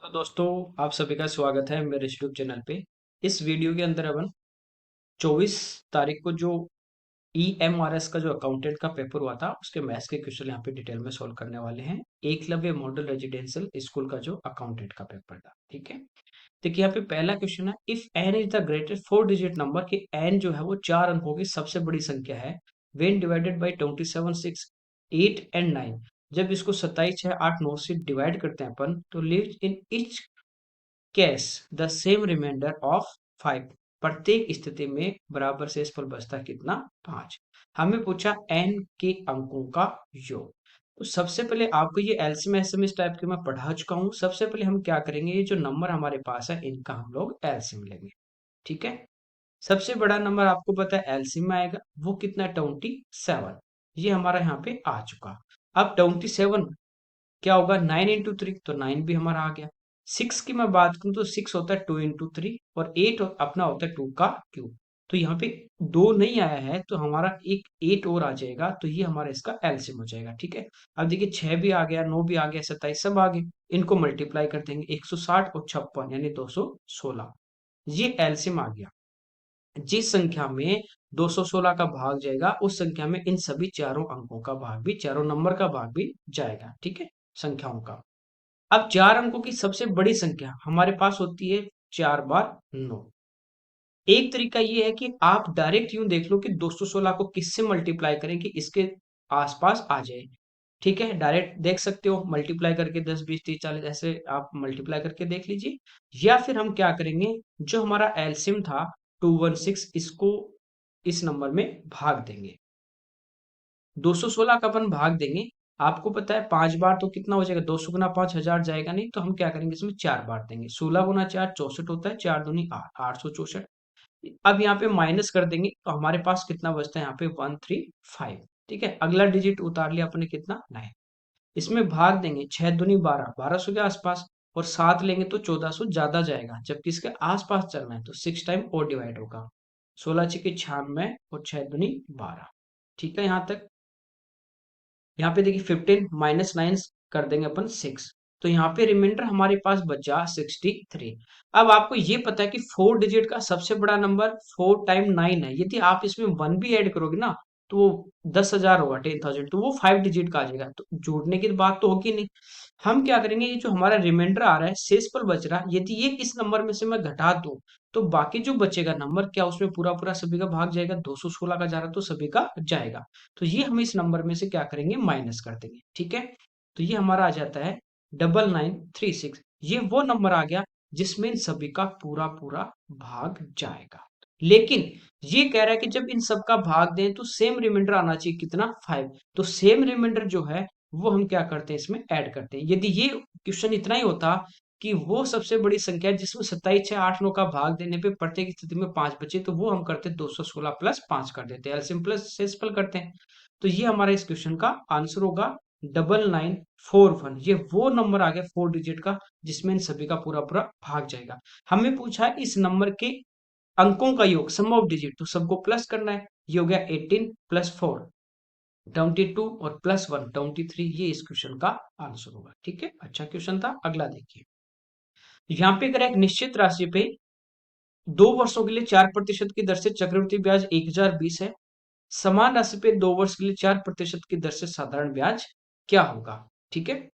तो दोस्तों, आप सभी का स्वागत है मेरे यूट्यूब चैनल पे। इस वीडियो के अंदर अपन 24 तारीख को जो EMRS का जो अकाउंटेंट का पेपर हुआ था उसके मैथ्स के क्वेश्चन यहाँ पे डिटेल में सॉल्व करने वाले हैं। एकलव्य मॉडल रेजिडेंशियल स्कूल का जो अकाउंटेंट का पेपर था, ठीक है। देखिए यहाँ पे पहला क्वेश्चन है, if n is the greatest 4 digit number कि n जो है वो 4 अंकों की सबसे बड़ी संख्या है, व्हेन डिवाइडेड बाई 27, 6, 8 एंड 9। जब इसको 27, 6, 8, 9 से डिवाइड करते हैं अपन तो leaves in each case the same remainder of 5। प्रत्येक स्थिति में बराबर शेषफल बचता कितना? 5। हमें पूछा n के अंकों का योग। तो सबसे पहले आपको ये एलसीएम एसएम इस टाइप के मैं पढ़ा चुका हूँ। सबसे पहले हम क्या करेंगे, ये जो नंबर हमारे पास है इनका हम लोग एलसीएम लेंगे, ठीक है। सबसे बड़ा नंबर आपको पता है एलसीएम में आएगा, वो कितना? 27। ये हमारा यहाँ पे आ चुका। अब 27 क्या होगा? 9 × 3, तो 9 भी हमारा आ गया। 6 की मैं बात करूं तो 6 होता है 2 × 3, और 8 अपना होता है 2 का क्यूब। तो यहाँ पे 2 नहीं आया है तो हमारा एक 8 और आ जाएगा, तो ये हमारा इसका एलसीएम हो जाएगा, ठीक है। अब देखिए 6 भी आ गया, 9 भी आ गया, 27 सब आ गए। इनको मल्टीप्लाई कर देंगे, 160 और 56 यानी 216। ये एलसीएम आ गया। जिस संख्या में 216 का भाग जाएगा उस संख्या में इन सभी चारों अंकों का भाग भी, चारों नंबर का भाग भी जाएगा, ठीक है, संख्याओं का। अब 4 अंकों की सबसे बड़ी संख्या हमारे पास होती है 4 बार 9। एक तरीका ये है कि आप डायरेक्ट यूं देख लो कि 216 को किससे मल्टीप्लाई करें कि इसके आसपास आ जाए, ठीक है। डायरेक्ट देख सकते हो, मल्टीप्लाई करके 10, 20, 30, 40 ऐसे आप मल्टीप्लाई करके देख लीजिए। या फिर हम क्या करेंगे, जो हमारा एलसीएम था 216, इसको इस नंबर में भाग देंगे। 216 का अपन भाग देंगे। आपको पता है 5 बार तो कितना हो जाएगा? 200 गुना 5 1000 जाएगा नहीं, तो हम क्या करेंगे, इसमें 4 बार देंगे। 16 गुना 4 64 होता है, 4 दूनी 8, 864। अब यहाँ पे माइनस कर देंगे तो हमारे पास कितना बचता है? यहाँ पे 135, ठीक है। अगला डिजिट उतार लिया अपने, कितना? 9। इसमें भाग देंगे, 6 दूनी 12, 1200 के आसपास, और 7 लेंगे तो 1400 ज्यादा जाएगा, जबकि इसके आसपास चलना है तो 6 टाइम और डिवाइड होगा। 16 छके 96 और 6 दूनी 12, ठीक है। यहाँ तक, यहाँ पे देखिए 15 माइनस 9 कर देंगे अपन 6, तो यहाँ पे रिमाइंडर हमारे पास बचा 63। अब आपको ये पता है कि 4 डिजिट का सबसे बड़ा नंबर 4 टाइम 9 है। यदि आप इसमें 1 भी ऐड करोगे ना तो वो 10,000 होगा, 10,000, तो वो 5 डिजिट का आ जाएगा, तो जोड़ने की बात तो होगी नहीं। हम क्या करेंगे, ये जो हमारा रिमाइंडर आ रहा है, शेषफल बच रहा है, यदि ये इस नंबर में से मैं घटा दूं तो बाकी जो बचेगा नंबर, क्या उसमें पूरा पूरा सभी का भाग जाएगा? 216 का जा रहा है तो सभी का जाएगा। तो ये हम इस नंबर में से क्या करेंगे, माइनस कर देंगे, ठीक है। तो ये हमारा आ जाता है 9936। ये वो नंबर आ गया जिसमें इन सभी का पूरा पूरा भाग जाएगा। लेकिन ये कह रहा है कि जब इन सब का भाग दें तो सेम रिमाइंडर आना चाहिए, कितना? 5। तो सेम रिमाइंडर जो है वो हम क्या करते हैं, इसमें ऐड करते हैं। यदि ये क्वेश्चन इतना ही होता कि वो सबसे बड़ी संख्या जिसमें 27, 6, 8, 9 का भाग देने पे प्रत्येक स्थिति में 5 बचे, तो वो हम करते 216 प्लस 5 कर देते हैं, एलसीएम प्लस शेषफल करते हैं। तो ये हमारा इस क्वेश्चन का आंसर होगा 9941। ये वो नंबर आ गया 4 डिजिट का जिसमें इन सभी का पूरा पूरा भाग जाएगा। हमें पूछा है इस नंबर के अंकों का योग, सम ऑफ डिजिट, तो सबको प्लस करना है। ये हो गया 18 प्लस 4 22 और प्लस 1 23। ये इस क्वेश्चन का आंसर होगा, ठीक है। अच्छा क्वेश्चन था। अगला देखिए, यहाँ पे अगर एक निश्चित राशि पे 2 वर्षों के लिए 4% की दर से चक्रवृद्धि ब्याज 1020 है, समान राशि पे 2 वर्ष के लिए 4% की दर से साधारण ब्याज क्या होगा, ठीक है।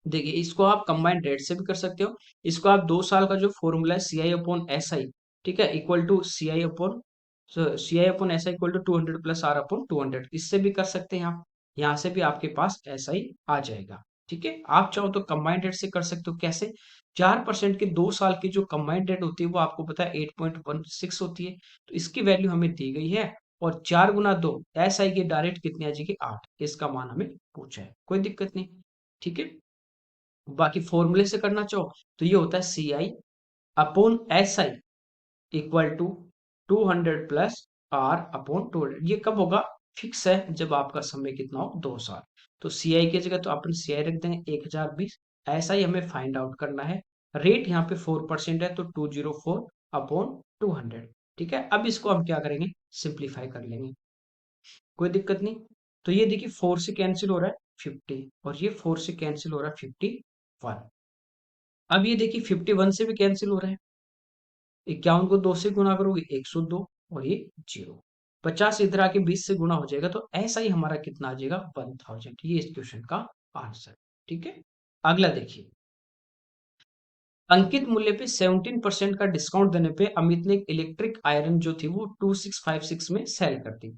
देखिए इसको आप कंबाइंड रेट से भी कर सकते हो। इसको आप 2 साल का जो फॉर्मूला है CI/SI, ठीक है, equal to CI/SI equal to 200 plus R/200, इससे भी कर सकते हैं आप। यहाँ से भी आपके पास ऐसा ही आ जाएगा, ठीक है। आप चाहो तो कंबाइंड रेट से कर सकते हो। कैसे? 4% के 2 साल की जो कंबाइंड रेट होती है वो आपको पता है 8.16 होती है, तो इसकी वैल्यू हमें दी गई है। और 4 गुना 2 SI की डायरेक्ट कितनी आ जाएगी? 8। इसका मान हमें पूछा है, कोई दिक्कत नहीं, ठीक है। बाकी फॉर्मूले से करना चाहो तो ये होता है CI/SI equal to 200 plus R/200। ये कब होगा? फिक्स है, जब आपका समय कितना हो, 2 साल। तो CI की जगह तो अपन CI रख देंगे 1020। ऐसा ही हमें फाइंड आउट करना है। रेट यहाँ पे 4% है तो 204/200, ठीक है। अब इसको हम क्या करेंगे, सिंप्लीफाई कर लेंगे, कोई दिक्कत नहीं। तो ये देखिए 4 से कैंसिल हो रहा है 50, और ये 4 से कैंसिल हो रहा है 51। अब ये देखिए 51 से भी कैंसिल हो रहा है, 51 को 2 से गुणा करोगे 102 और ये 0, 50 इधर आके 20 से गुणा हो जाएगा, तो ऐसा ही हमारा कितना आ जाएगा 1000। ये इस क्वेश्चन का आंसर। ठीक है, अगला देखिए, अंकित मूल्य पे 17% का डिस्काउंट देने पे अमित ने एक इलेक्ट्रिक आयरन जो थी वो 2656 में सेल कर दी।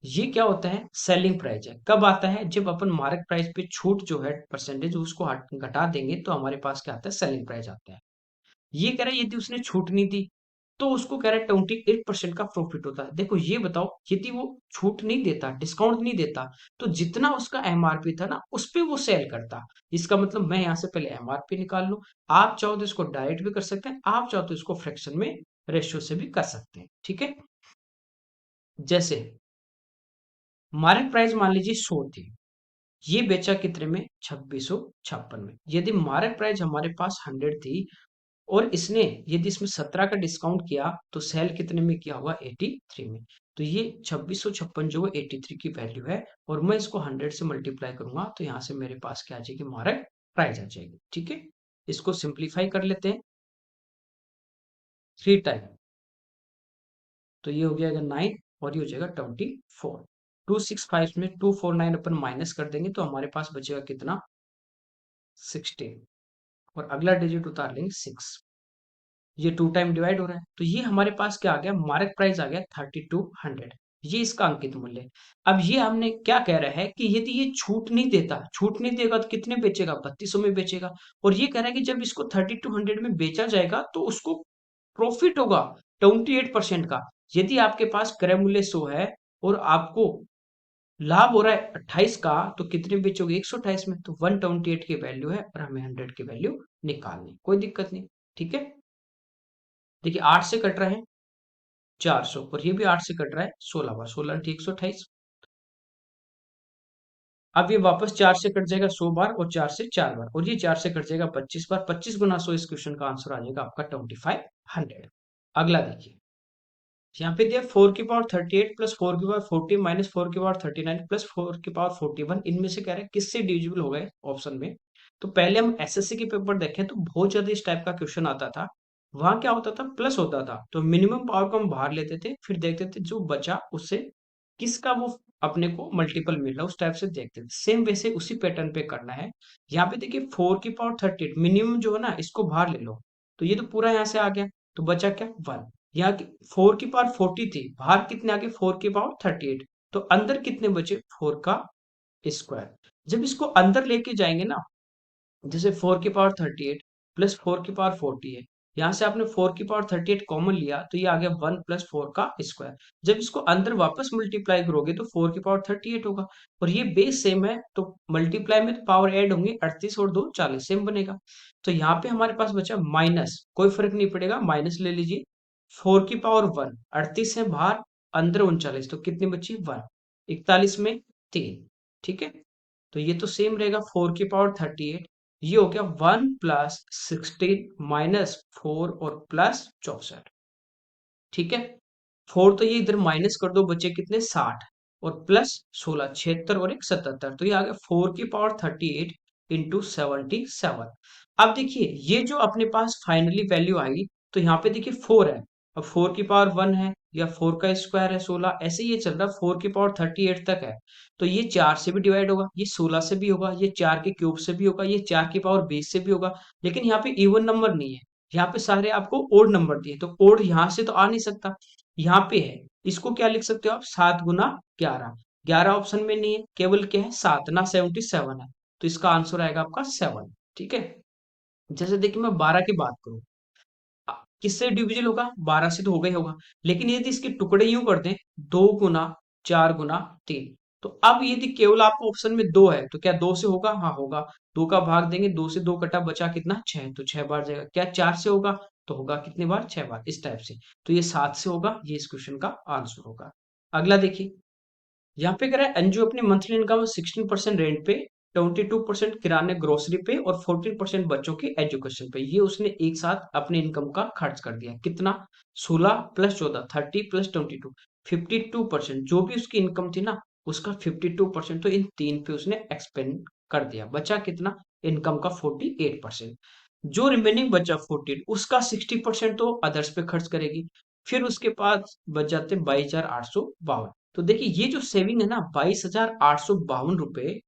ये क्या होता है, सेलिंग प्राइस है। कब आता है, जब अपन मार्केट प्राइस पे छूट जो है परसेंटेज उसको घटा देंगे तो हमारे पास क्या आता है, सेलिंग प्राइस आता है। ये कह रहा है यदि उसने छूट नहीं दी तो उसको कह रहा है 28% का प्रॉफिट होता है। देखो ये बताओ, यदि वो छूट नहीं देता, डिस्काउंट नहीं देता, तो जितना उसका एमआरपी था ना उस पे वो सेल करता। इसका मतलब मैं यहाँ से पहले एमआरपी निकाल लूं। आप चाहो तो इसको डायरेक्ट भी कर सकते हैं, आप चाहो तो इसको फ्रैक्शन में रेशियो से भी कर सकते हैं। ठीक है, जैसे मार्केट प्राइस मान लीजिए 100 थी, ये बेचा कितने में, 2656 में। यदि मार्केट प्राइस हमारे पास 100 थी और इसने यदि इसमें 17 का डिस्काउंट किया तो सेल कितने में किया होगा, 83 में। तो ये 2656 जो है 83 की वैल्यू है, और मैं इसको 100 से मल्टीप्लाई करूंगा तो यहाँ से मेरे पास क्या आ जाएगी, मार्केट प्राइस आ जाएगी। ठीक है, इसको सिंप्लीफाई कर लेते हैं, 3 टाइम, तो ये हो गया 9 और ये हो जाएगा 24। 265 में 249 अपन माइनस कर देंगे तो हमारे पास बचेगा कितना, 16, और अगला डिजिट उतार लेंगे 6। ये 2 टाइम डिवाइड हो रहा है, तो ये हमारे पास क्या आ गया, मार्केट प्राइस आ गया 3200। ये इसका अंकित मूल्य है। अब ये हमने क्या कह रहा है कि यदि ये छूट नहीं देता, छूट नहीं देगा तो कितने बेचेगा, 3200 में बेचेगा। और ये कह रहा है कि जब इसको 3200 में बेचा जाएगा तो उसको प्रॉफिट होगा 28% का। यदि आपके पास क्रय मूल्य 100 है और आपको लाभ हो रहा है 28 का, तो कितने बेचोगे, 128 में। तो 128 की वैल्यू है और हमें 100 की वैल्यू निकालनी, कोई दिक्कत नहीं। ठीक है, देखिए 8 से कट रहा है 400, और ये भी 8 से कट रहा है 16 बार, 16 ठीक 128। अब ये वापस 4 से कट जाएगा 100 बार, और 4 से 4 बार, और ये 4 से कट जाएगा 25 बार। 25 गुना 100, इस क्वेश्चन का आंसर आ जाएगा आपका 2500। अगला देखिए, यहाँ पे दिया 4 की पावर 38 प्लस 4 की पावर 40 माइनस 4 की पावर 39 प्लस 4 की पावर 41, इनमें से कह रहे हैं किससे डिविजिबल हो गए ऑप्शन में। तो पहले हम एसएससी के पेपर देखें तो बहुत ज्यादा इस टाइप का क्वेश्चन आता था। वहां क्या होता था, प्लस होता था, तो मिनिमम पावर को हम बाहर लेते थे, फिर देखते थे जो बचा उससे किसका वो अपने को मल्टीपल मिल रहा है, उस टाइप से देखते थे। सेम वैसे उसी पैटर्न पे करना है। यहाँ पे देखिए 4 की पावर 38 मिनिमम जो है ना इसको बाहर ले लो, तो ये तो पूरा यहाँ से आ गया, तो बचा क्या, 1। यहाँ की 4 की पावर 40 थी, बाहर कितने आगे, 4 की पावर 38, तो अंदर कितने बचे, 4 का स्क्वायर। जब इसको अंदर लेके जाएंगे ना, जैसे 4 की पावर 38 प्लस 4 की पावर 40 है, यहाँ से आपने 4 की पावर 38 कॉमन लिया तो ये आ गया 1 प्लस 4 का स्क्वायर। जब इसको अंदर वापस मल्टीप्लाई करोगे तो 4 की पावर 38 होगा, और ये बेस सेम है तो मल्टीप्लाई में तो पावर ऐड होंगे, 38 और 2 40 सेम बनेगा। तो यहाँ पे हमारे पास बचा माइनस, कोई फर्क नहीं पड़ेगा, माइनस ले लीजिए। 4 की पावर 1, 38 है बाहर, अंदर 39, तो कितनी बची, 1, 41 में 3। ठीक है, तो ये तो सेम रहेगा 4 की पावर 38, ये हो गया 1 प्लस 16 माइनस 4 और प्लस 64। ठीक है, 4 तो ये इधर माइनस कर दो, बचे कितने, 60, और प्लस 16, 76 और एक 77, तो ये आ गया 4 की पावर 38 इंटू 77। अब देखिए ये जो अपने पास फाइनली वैल्यू आई, तो यहाँ पे देखिए 4 है, अब 4 की पावर 1 है या 4 का स्क्वायर है 16, ऐसे ये चल रहा, 4 की पावर 38 तक है। तो ये 4 से भी डिवाइड होगा, ये 16 से भी होगा, ये 4 के क्यूब से भी होगा, ये 4 की पावर 20 से भी होगा। लेकिन यहाँ पे इवन नंबर नहीं है, यहाँ पे सारे आपको ओड नंबर दिए, तो ओड यहाँ से तो आ नहीं सकता, यहाँ पे है। इसको क्या लिख सकते हो आप, 7 गुना 11। 11 ऑप्शन में नहीं है, केवल क्या है, 7 ना, 77 है, तो इसका आंसर आएगा आपका 7। ठीक है, जैसे देखिए मैं 12 की बात करूं, किससे डिविजन होगा, 12 से तो होगा ही होगा। लेकिन यदि इसके टुकड़े यूं कर दें, 2 गुना 4 गुना 3, तो अब यदि केवल आपको ऑप्शन में 2 है तो क्या 2 से होगा, हाँ होगा। 2 का भाग देंगे, 2 से 2 कटा, बचा कितना, 6, तो 6 बार जाएगा। क्या 4 से होगा, तो होगा कितने बार, 6 बार, इस टाइप से। तो ये 7 से होगा, ये इस क्वेश्चन का आंसर होगा। अगला देखिए, यहाँ पे कह रहा है अंजू अपनी मंथली इनकम 16% रेंट पे, 22% किराने ग्रोसरी पे और 14% बच्चों के एजुकेशन पे, ये उसने एक साथ अपने इनकम का खर्च कर दिया। कितना, 16 प्लस 14, 30 प्लस 22, 52%, जो भी उसकी इनकम थी ना उसका 52% तो इन तीन पे उसने एक्सपेंड कर दिया। बचा कितना, इनकम का 48%। जो रिमेनिंग बचा 14 उसका 60% तो अदर्स पे खर्च करेगी। फिर उसके पास बच जाते 22,852। तो देखिए ये जो सेविंग है ना 22,852 रुपए,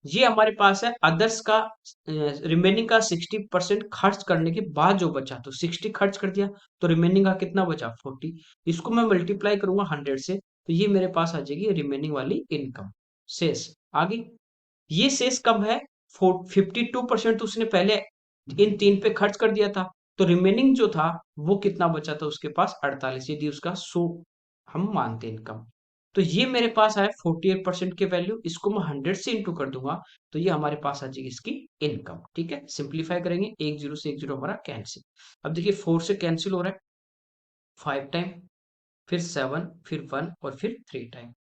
ये हमारे पास है अदर्स का रिमेनिंग का 60% खर्च करने के बाद जो बचा, तो 60 खर्च कर दिया तो रिमेनिंग का कितना बचा 40। इसको मैं मल्टीप्लाई करूंगा 100 से, तो ये मेरे पास आ जाएगी रिमेनिंग वाली इनकम, शेष। आगे ये शेष कब है, 52% तो उसने पहले इन तीन पे खर्च कर दिया था, तो रिमेनिंग जो था वो कितना बचा था उसके पास 48, यदि उसका 100 हम मानते इनकम। तो ये मेरे पास आया 48% के वैल्यू, इसको मैं 100 से इंटू कर दूंगा, तो ये हमारे पास आ जाएगी इसकी इनकम। ठीक है, सिंप्लीफाई करेंगे, एक जीरो से एक जीरो हमारा कैंसिल। अब देखिए 4 से कैंसिल हो रहा है 5 टाइम, फिर 7, फिर 1 और फिर 3 टाइम।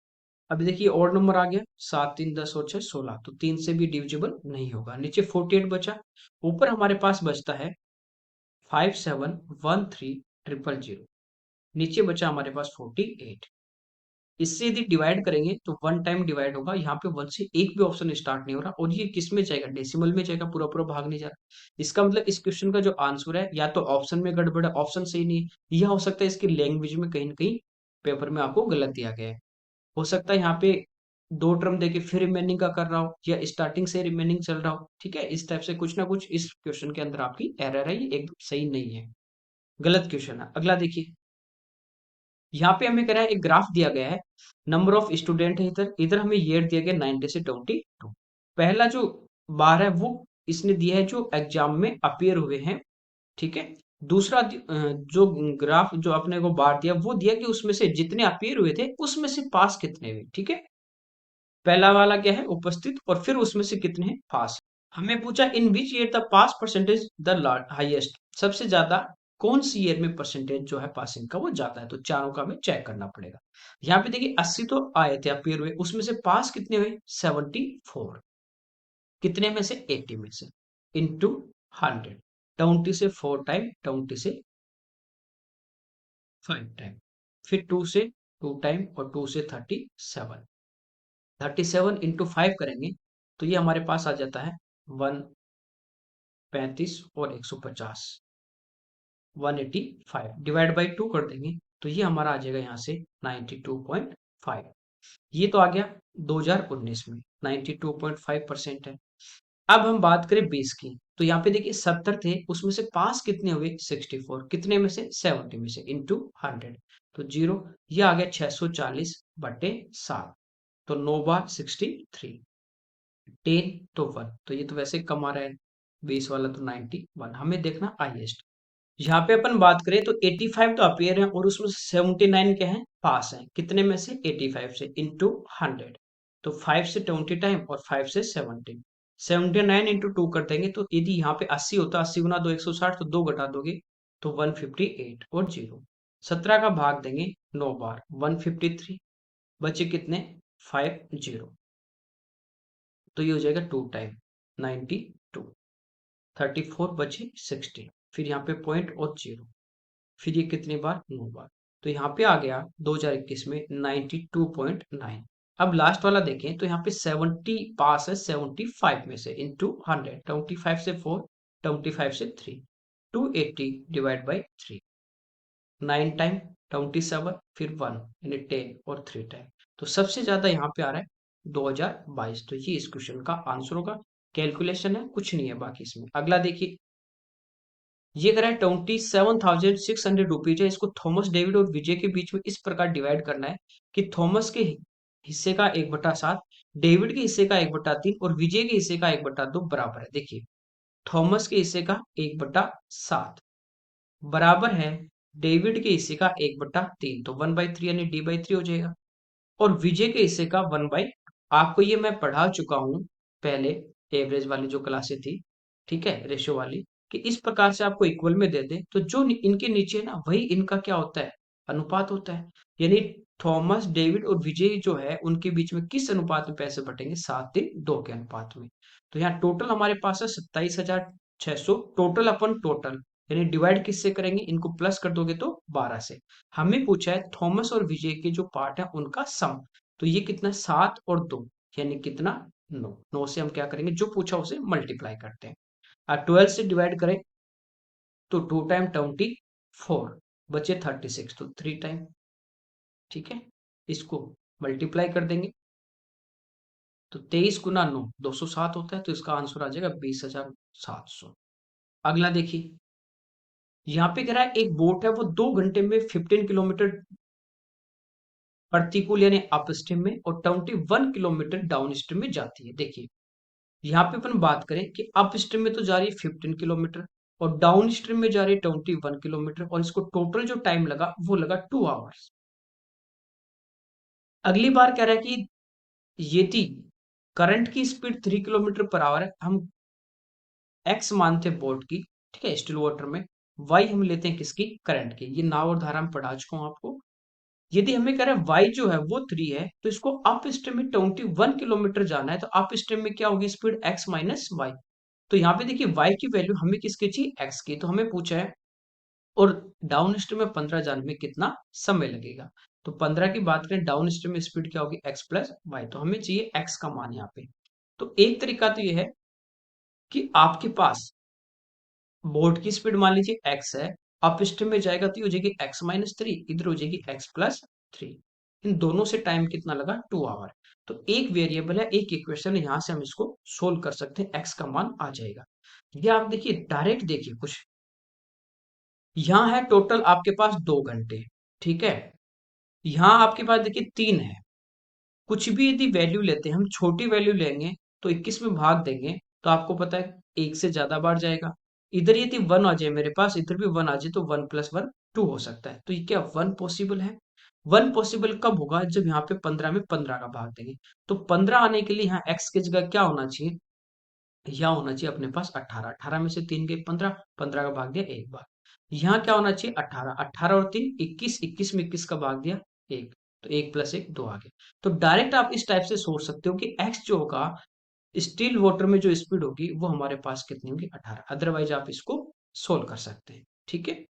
अभी देखिए और नंबर आ गया 7 3 10 और 6 16, तो 3 से भी डिविजिबल नहीं होगा, नीचे 48 बचा। ऊपर हमारे पास बचता है 571300, नीचे बचा हमारे पास 48। इससे यदि डिवाइड करेंगे तो 1 टाइम डिवाइड होगा, यहाँ पे 1 से एक भी ऑप्शन स्टार्ट नहीं हो रहा, और ये किस में जाएगा, डेसिमल में जाएगा, पूरा पूरा भाग नहीं जा रहा। इसका मतलब इस क्वेश्चन का जो आंसर है या तो ऑप्शन में गड़बड़ है, ऑप्शन सही नहीं है, यह हो सकता है इसकी लैंग्वेज में कहीं ना कहीं पेपर में आपको गलत दिया गया है। हो सकता है यहाँ पे दो टर्म देके फिर रिमेनिंग का कर रहा हो, या स्टार्टिंग से रिमेनिंग चल रहा हो। ठीक है, इस टाइप से कुछ ना कुछ इस क्वेश्चन के अंदर आपकी एरर है, ये एकदम सही नहीं है, गलत क्वेश्चन है। अगला देखिए, यहाँ पे हमें कह रहा है एक ग्राफ दिया गया है, नंबर ऑफ स्टूडेंट है, इधर इधर हमें ईयर दिया गया 90 से 22। पहला जो बार है वो इसने दिया है जो एग्जाम में अपीयर हुए हैं। ठीक है, दूसरा जो ग्राफ जो अपने को बार दिया वो दिया कि उसमें से जितने अपीयर हुए थे उसमें से पास कितने हुए। ठीक है, पहला वाला क्या है उपस्थित, और फिर उसमें से कितने हैं पास। हमें पूछा in which year the pass percentage the highest, सबसे ज्यादा कौन सी ईयर में परसेंटेज जो है पासिंग का वो ज्यादा है, तो चारों का हमें चेक करना पड़ेगा। यहाँ पे देखिए 80 तो आए थे अपीयर हुए, उसमें से पास कितने हुए 74, कितने में से 80 में से, इंटू 100, 20 से 4 टाइम, 20 से 5 टाइम, फिर 2 से 2 टाइम, और 2 से 37, 37 इंटू 5 करेंगे तो ये हमारे पास आ जाता है 135 और 150, 185 डिवाइड बाई 2 कर देंगे तो ये हमारा आ जाएगा यहाँ से 92.5। ये तो आ गया 2019 में 92.5% है। अब हम बात करें 20 की, तो यहाँ पे देखिए 70 थे, उसमें से पास कितने हुए 64, कितने में से 70 में से, इंटू 100, तो जीरो, ये आ गया 640/7, तो 9 बार 63, 10 तो 1, तो ये तो वैसे कम आ रहा है 20 वाला, तो 91, हमें देखना हाईएस्ट। यहाँ पे अपन बात करें तो 85 तो अपियर है, और उसमें 79 क्या है पास है, कितने में से 85 से, इंटू 100, तो 5 से 20 टाइम और 5 से 70, 79 इंटू 2 कर देंगे, तो यदि यहाँ पे 80 होता, 80 गुना 2 160, तो 2 घटा दोगे तो 158 और जीरो, 17 का भाग देंगे 9 बार 153, बचे कितने 50, तो ये हो जाएगा 2 टाइम 92, 34 बचे 60, फिर यहाँ पे पॉइंट और जीरो, फिर ये कितनी बार 9 बार, तो यहाँ पे आ गया 2021 में 92.9। अब लास्ट वाला देखें तो यहाँ पे 70 पास है 75 में से, इंटू 100, 25 से 4, 25 से 3, 280 डिवाइड बाई 3, 9 टाइम 27, फिर 1 यानी 10 और 3 टाइम, तो सबसे ज्यादा यहाँ पे आ रहा है 2022, तो ये इस क्वेश्चन का आंसर होगा। कैलकुलेशन है, कुछ नहीं है बाकी इसमें। अगला देखिए, ये कह रहा है 27,600 रुपीज है, इसको थॉमस डेविड और विजय के बीच में इस प्रकार डिवाइड करना है कि थॉमस के हिस्से का 1/7, डेविड के हिस्से का 1/3 और विजय के हिस्से का 1/2 बराबर है। देखिए थॉमस के हिस्से का 1/7 बराबर है डेविड के हिस्से का 1/3, तो 1/3 यानी D/3 हो जाएगा, और विजय के हिस्से का 1/, आपको ये मैं पढ़ा चुका हूं पहले, एवरेज वाली जो क्लासे थी, ठीक है, रेशियो वाली, कि इस प्रकार से आपको इक्वल में दे दे तो जो इनके नीचे है ना वही इनका क्या होता है अनुपात होता है, यानी थॉमस डेविड और विजय जो है उनके बीच में किस अनुपात में पैसे बटेंगे 7:2 के अनुपात में। तो यहाँ टोटल हमारे पास है 27,600, टोटल अपन टोटल, यानी डिवाइड किससे करेंगे, इनको प्लस कर दोगे तो 12 से। हमें पूछा है थॉमस और विजय के जो पार्ट है उनका सम, तो ये कितना 7 और 2 यानी कितना 9, 9 से हम क्या करेंगे जो पूछा उसे मल्टीप्लाई करते हैं। 12 से डिवाइड करें तो 2 टाइम 24 बचे 36, तो 3 टाइम। ठीक है, इसको मल्टीप्लाई कर देंगे तो 23 × 9 207 होता है, तो इसका आंसर आ जाएगा 20,700। अगला देखिए, यहाँ पे कह रहा है एक बोट है वो 2 घंटे में 15 किलोमीटर प्रतिकूल यानी अप स्ट्रीम में और 21 किलोमीटर डाउन स्ट्रीम में जाती है। देखिए, यहाँ पे अपन बात करें कि अप स्ट्रीम में तो जा रही है 15 किलोमीटर और डाउन स्ट्रीम में जा रही है 21 किलोमीटर, और इसको टोटल जो टाइम लगा वो लगा 2 आवर्स। अगली बार कह रहा है कि यदि करंट की स्पीड 3 किलोमीटर पर आवर है, हम एक्स मानते हैं बोट की, ठीक है, स्टिल वाटर में, वाई हम लेते हैं किसकी, करंट की। ये नाव और धारा में पढ़ा चुका हूं आपको। यदि हमें कह रहा है वाई जो है वो 3 है, तो इसको अप स्ट्रीम में 21 किलोमीटर जाना है, तो अप स्ट्रीम में क्या होगी स्पीड, एक्स माइनस वाई। तो यहाँ पे देखिए वाई की वैल्यू हमें किसकी चाहिए, एक्स की, तो हमें पूछा है, और डाउन स्ट्रीम में 15 जाने में कितना समय लगेगा। तो 15 की बात करें, डाउन स्ट्रीम में स्पीड क्या होगी, एक्स प्लस वाई, तो हमें चाहिए एक्स का मान यहाँ पे। तो एक तरीका तो ये है कि आपके पास बोर्ड की स्पीड मान लीजिए एक्स है, अप स्ट्रीम में जाएगा तो ये हो जाएगी x-3, इधर हो जाएगी x+3। इन दोनों से टाइम कितना लगा, 2 आवर। तो एक वेरिएबल है, एक इक्वेशन है, यहां से हम इसको सोल्व कर सकते हैं, x का मान आ जाएगा। ये आप देखिए, डायरेक्ट देखिए, कुछ यहाँ है टोटल आपके पास 2 घंटे, ठीक है, यहाँ आपके पास देखिए 3 है। कुछ भी यदि वैल्यू लेते हैं, हम छोटी वैल्यू लेंगे तो 21 में भाग देंगे, तो आपको पता है एक से ज्यादा बार जाएगा। इधर यदि 1 आ जाए मेरे पास, इधर भी 1 आ जाए, तो 1+1 2 हो सकता है। तो ये क्या 1 पॉसिबल है। 1 पॉसिबल कब होगा, जब यहाँ पे 15 में 15 का भाग देंगे। तो 15 आने के लिए यहाँ x की जगह क्या होना चाहिए, यहाँ होना चाहिए अपने पास 18। 18 में से 3 गए 15, 15 का भाग दिया एक बार। यहाँ क्या होना चाहिए 18, 18 और 3 21, 21 में 21 का भाग दिया एक, तो 1+1 2 आ गया। तो डायरेक्ट आप इस टाइप से सोच सकते हो कि x जो होगा स्टील वाटर में जो स्पीड होगी वो हमारे पास कितनी होगी, 18। अदरवाइज आप इसको सोल्व कर सकते हैं, ठीक है।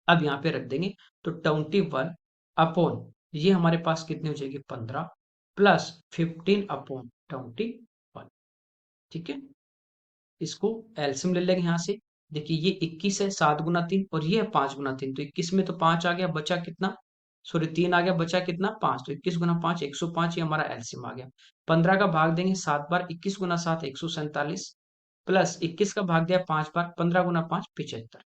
अब यहाँ पे रख देंगे, तो 21 अपॉन ये हमारे पास कितनी हो जाएगी 15 प्लस 15/21, ठीक है। इसको एलसीएम ले लेंगे यहाँ से। देखिए ये 21 है 7 × 3 और ये है 5 × 3, तो 21 में तो 5 आ गया, बचा कितना, सॉरी 3 आ गया, बचा कितना 5, तो 21 × 5 105, ये हमारा एलसीएम आ गया। 15 का भाग देंगे 7 बार, 21 × 7 147 प्लस 21 का भाग दिया 5 बार, 15 × 5 75।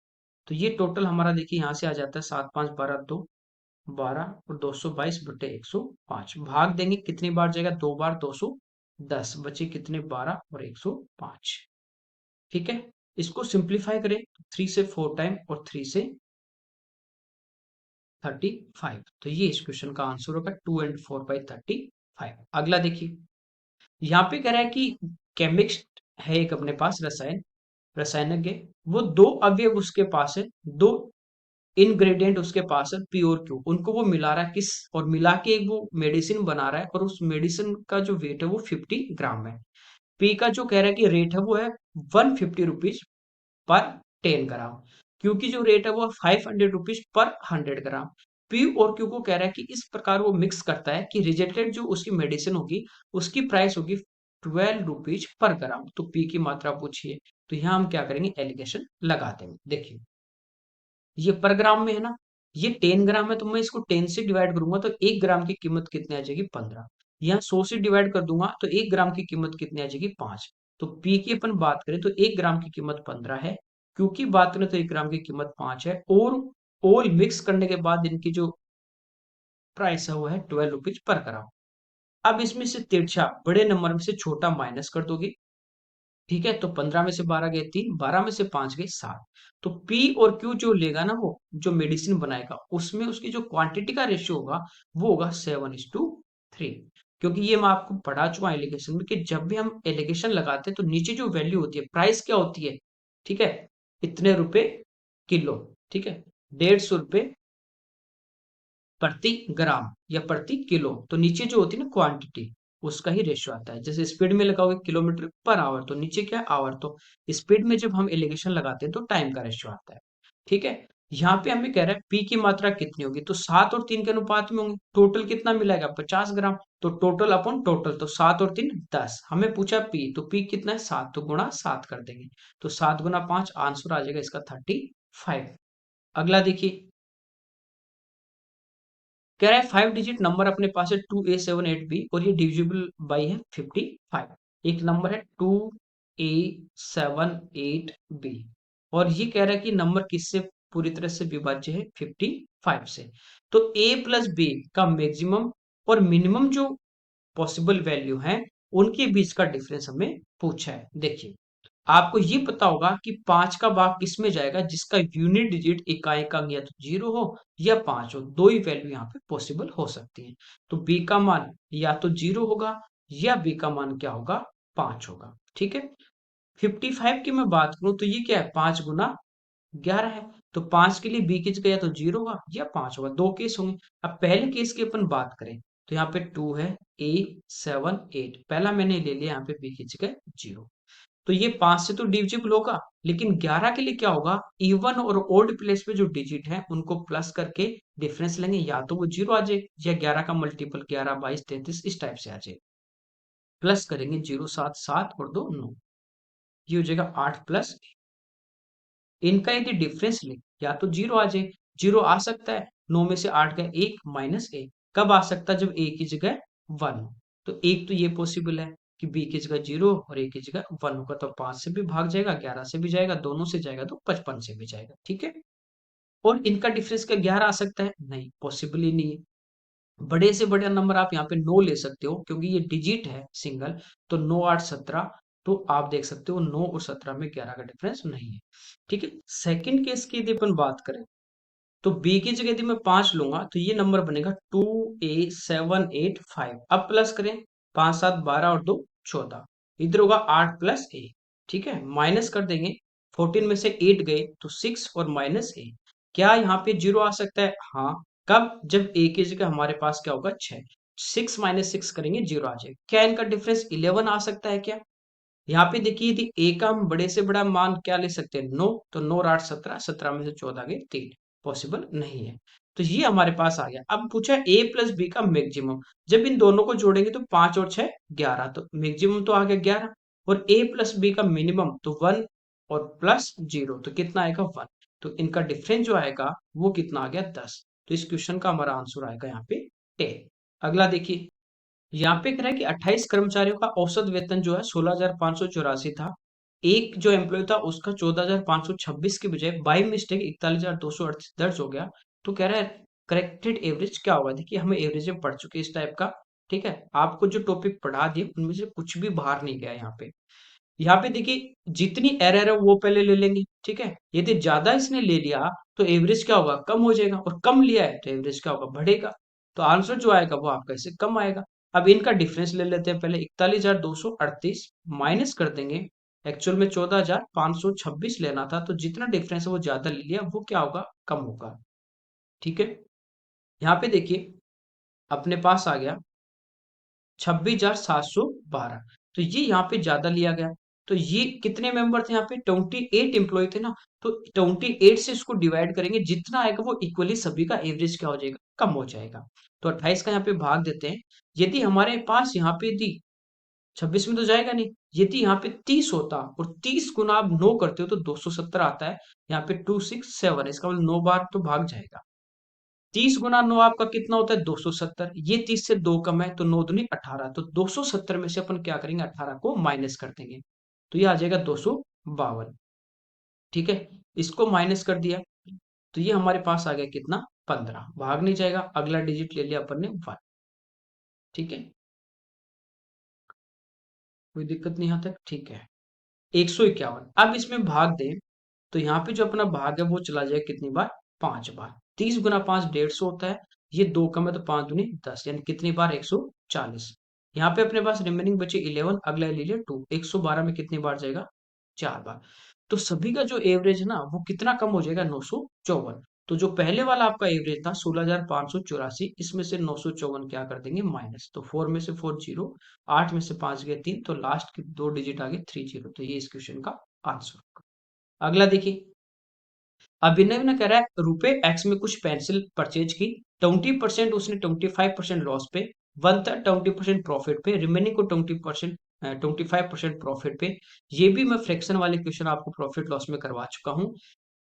तो ये टोटल हमारा देखिए यहाँ से आ जाता है 7 5 12 2 12 और 222/105। भाग देंगे कितनी बार जाएगा, 2 बार, 210 बचे कितने 12 और 105, ठीक है। इसको सिंप्लीफाई करें, 3 से 4 टाइम और 3 से 35, तो ये इस क्वेश्चन का आंसर होगा 2 and 4/35। अगला देखिए, यहाँ पे कह रहा है कि केमिस्ट है एक अपने पास, रसायनज्ञ, वो 2 अवयव उसके पास है, 2 इंग्रेडिएंट उसके पास है, पी और क्यू, उनको वो मिला रहा है किस, और मिला के वो मेडिसिन बना रहा है, और उस मेडिसिन का जो वेट है वो 50 ग्राम है। पी का जो कह रहा है कि रेट है वो है 150 रुपीज पर 10 ग्राम, क्योंकि जो रेट है वो 500 रुपीज पर 100 ग्राम। पी और क्यू को कह रहा है कि इस प्रकार वो मिक्स करता है कि रिजेक्टेड जो उसकी मेडिसिन होगी उसकी प्राइस होगी 12 रुपीज पर ग्राम। तो पी की मात्रा पूछिए, तो यहाँ हम क्या करेंगे, एलिगेशन लगा देंगे। देखिए ये पर ग्राम में है ना, ये 10 ग्राम है, तो मैं इसको 10 से डिवाइड करूंगा तो 1 ग्राम की कीमत कितनी आ जाएगी 15। यहाँ 100 से डिवाइड कर दूंगा तो 1 ग्राम की कीमत कितनी आ जाएगी 5। तो पी की अपन बात करें तो 1 ग्राम की कीमत 15 है, क्योंकि बात करें तो 1 ग्राम की कीमत 5 है, और ऑल मिक्स करने के बाद इनकी जो प्राइस है वो है 12 रुपीज पर ग्राम। अब इसमें से तिरछा बड़े नंबर में से छोटा माइनस कर दोगे, ठीक है। तो 15 में से 12 गए 3, 12 में से 5 गए 7। तो पी और क्यू जो लेगा ना, वो जो मेडिसिन बनाएगा उसमें उसकी जो क्वांटिटी का रेशियो होगा वो होगा 7:3। क्योंकि ये मैं आपको पढ़ा चुका हूं एलिगेशन में कि जब भी हम एलिगेशन लगाते हैं तो नीचे जो वैल्यू होती है, प्राइस क्या होती है, ठीक है, इतने रुपए किलो, ठीक है, 150 रुपए प्रति ग्राम या प्रति किलो। तो नीचे जो होती है ना क्वांटिटी, उसका ही रेशियो आता है। जैसे स्पीड में लगाओगे किलोमीटर पर आवर, तो नीचे क्या है आवर, तो स्पीड में जब हम एलिगेशन लगाते हैं तो टाइम का रेशियो आता है, ठीक है। यहाँ पे हमें कह रहा है पी की मात्रा कितनी होगी, तो 7 और 3 के अनुपात में होंगे, टोटल कितना मिलाएगा 50 ग्राम। तो टोटल अपॉन टोटल, तो 7 और 3 10, हमें पूछा पी, तो पी कितना है 7, तो गुणा 7 कर देंगे, तो 7 × 5 आंसर आ जाएगा इसका 30 5। अगला देखिए, कह रहा है 5 डिजिट नंबर अपने पास है 2A78B और ये डिविजिबल बाई है 55। एक नंबर है 2A78B और ये कह रहा है कि नंबर किससे पूरी तरह से विभाज्य है 55 से। तो A प्लस B का मैक्सिमम और मिनिमम जो पॉसिबल वैल्यू है उनके बीच का डिफरेंस हमें पूछा है। देखिए, आपको ये पता होगा कि 5 का भाग किसमें जाएगा, जिसका यूनिट डिजिट इकाई का अंक या तो 0 हो या 5 हो, दो ही वैल्यू यहाँ पे पॉसिबल हो सकती है। तो बी का मान या तो 0 होगा या बी का मान क्या होगा, 5 होगा। ठीक है, 55 की मैं बात करूं तो ये क्या है, 5 गुना 11 है। तो 5 के लिए बी की जगह या तो 0 होगा या 5 होगा, दो केस होंगे। अब पहले केस की अपन बात करें तो यहाँ पे 2 है, A78 पहला मैंने ले लिया, यहाँ पे बी की जगह 0। तो ये 5 से तो डिविजिबल होगा, लेकिन 11 के लिए क्या होगा, इवन और ओड प्लेस पे जो डिजिट है उनको प्लस करके डिफरेंस लेंगे, या तो वो 0 आ जाए या 11 का मल्टीपल 11, 22, 33 इस टाइप से आ जाए। प्लस करेंगे 0, 7, 7 और 2 9, ये हो जाएगा 8 प्लस। इनका यदि डिफरेंस ले या तो 0 आ जाए, 0 आ सकता है, 9 में से 8 गए 1 माइनस 1, कब आ सकता है, जब a की जगह 1 हो। तो एक तो ये पॉसिबल है कि b की जगह 0 और a की जगह 1 होगा, तो 5 से भी भाग जाएगा, 11 से भी जाएगा, दोनों से जाएगा तो 55 से भी जाएगा। ठीक है, और इनका डिफरेंस क्या 11 आ सकता है, नहीं, पॉसिबल ही नहीं है। बड़े से बड़ा नंबर आप यहाँ पे 9 ले सकते हो क्योंकि ये डिजिट है सिंगल, तो 9 8 17, तो आप देख सकते हो 9 और 17 में 11 का डिफरेंस नहीं है। ठीक है, सेकंड केस की यदि अपन बात करें तो बी की जगह यदि मैं 5 लूंगा तो ये नंबर बनेगा 2A785। अब प्लस करें, 5 7 12 और 2 14, इधर होगा 8 प्लस ए। ठीक है, माइनस कर देंगे, 14 में से 8 गए तो 6 और माइनस ए, क्या यहाँ पे 0 आ सकता है, हाँ, कब, जब ए की जगह हमारे पास क्या होगा 6, 6 माइनस 6 करेंगे 0 आ जाएगा। क्या इनका डिफरेंस 11 आ सकता है क्या, यहाँ पे देखिए यदि ए का हम बड़े से बड़ा मान क्या ले सकते हैं 9, तो 9 और 8 17, 17 में से 14 गए 3, पॉसिबल नहीं है। तो ये हमारे पास आ गया। अब पूछा ए प्लस बी का मैक्सिमम, जब इन दोनों को जोड़ेंगे तो 5 और 6 11, तो मैक्सिमम तो आ गया 11, और ए प्लस बी का मिनिमम तो 1 और प्लस 0, तो कितना आएगा 1। तो इनका डिफरेंस जो आएगा वो कितना आ गया 10। तो इस क्वेश्चन का हमारा आंसर आएगा यहाँ पे 10। अगला देखिए, यहाँ पे कह रहा है कि 28 कर्मचारियों का औसत वेतन जो है 16,584 था। एक जो एम्प्लॉय था उसका 14,526 के बजाय बाई मिस्टेक 41,238 दर्ज हो गया। तो कह रहा है करेक्टेड एवरेज क्या होगा। देखिए, हमें एवरेज में पढ़ चुके इस टाइप का। ठीक है, आपको जो टॉपिक पढ़ा दिए उनमें से कुछ भी बाहर नहीं गया यहाँ पे। यहाँ पे देखिए, जितनी एरर है वो पहले ले लेंगे। ठीक है, यदि ज्यादा इसने ले लिया तो एवरेज क्या होगा, कम हो जाएगा, और कम लिया है तो एवरेज क्या होगा, बढ़ेगा। तो आंसर जो आएगा वो आपका इससे कम आएगा। अब इनका डिफरेंस ले लेते हैं पहले, 41,238 माइनस कर देंगे, एक्चुअल में 14,526 लेना था, तो जितना डिफरेंस है वो ज्यादा ले लिया, वो क्या होगा, कम होगा। ठीक है, यहाँ पे देखिए अपने पास आ गया 26,712, तो ये यहाँ पे ज्यादा लिया गया। तो ये कितने मेंबर थे यहाँ पे, 28 एम्प्लॉय थे ना, तो 28 से इसको डिवाइड करेंगे, जितना आएगा वो इक्वली सभी का एवरेज क्या हो जाएगा, कम हो जाएगा। तो 28 का यहाँ पे भाग देते हैं। यदि हमारे पास यहाँ पे यदि 26 में तो जाएगा नहीं, यदि यहाँ पे 30 होता और 30 गुना आप 9 करते हो तो 270 आता है। यहाँ पे 267 इसका मतलब 9 बार तो भाग जाएगा। 30 गुना 9 आपका कितना होता है, 270। ये 30 से 2 कम है तो 9 दूनी 18, तो 270 में से अपन क्या करेंगे, 18 को माइनस कर देंगे, तो ये आ जाएगा 252। ठीक है, इसको माइनस कर दिया तो ये हमारे पास आ गया कितना, 15, भाग नहीं जाएगा। अगला डिजिट ले लिया अपन ने 1। ठीक है, कोई दिक्कत नहीं यहाँ तक, ठीक है। 151, अब इसमें भाग दें तो यहाँ पे जो अपना भाग है वो चला जाएगा कितनी बार, 5 बार। 30 गुना 5 150 होता है, ये 2 कम है तो 5 दूनी 10, यानी कितनी बार, 140। यहाँ पे अपने पास रिमेनिंग बचे 11, अगला ले लिया 2, 112 में कितनी बार जाएगा, 4 बार। तो सभी का जो एवरेज है ना वो कितना कम हो जाएगा, 954। तो जो पहले वाला आपका एवरेज था 16,584, इसमें से 954 क्या कर देंगे, माइनस, तो 4 में से 4 जीरो, 8 में से 5 गए 3, तो लास्ट के दो डिजिट आगे 30, तो ये इस क्वेश्चन का आंसर होगा। अगला देखिए, अभिनव ने कह रहा है रुपए एक्स में कुछ पेंसिल परचेज की, 20% उसने 25% लॉस पे, 1/3 20% प्रॉफिट पे, रिमेनिंग को 20% 25% प्रॉफिट पे। ये भी मैं फ्रैक्शन वाले क्वेश्चन आपको प्रॉफिट लॉस में करवा चुका हूँ।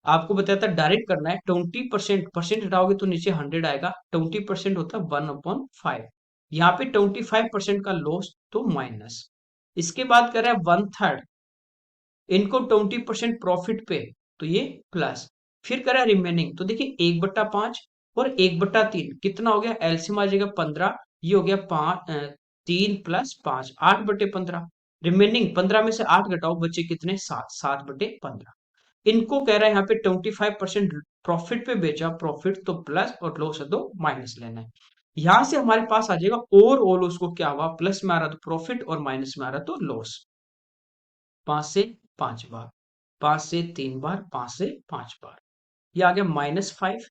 आपको बताया था डायरेक्ट करना है, 20% परसेंट हटाओगे तो नीचे 100 आएगा, 20% होता है 1/5। यहाँ पे 25% का लॉस तो माइनस। इसके बाद कर रहा है 1/3 इनको 20% प्रॉफिट पे, तो ये प्लस। फिर करा रिमेनिंग, तो देखिए 1/5 और 1/3 कितना हो गया, एलसीएम आ जाएगा 15, ये हो गया 3 + 5 8/15। रिमेनिंग 15 में से 8 घटाओ, बचे कितने 7, 7/15। इनको कह रहा है यहाँ पे 25% प्रॉफिट पे बेचा, प्रॉफिट तो प्लस और लॉस है तो माइनस लेना है। यहां से हमारे पास आ जाएगा ओवरऑल उसको क्या हुआ, प्लस में आ रहा तो प्रॉफिट और माइनस में आ रहा तो लॉस। 5 से 5 बार, 5 से 3 बार, 5 से 5 बार, ये आ गया -5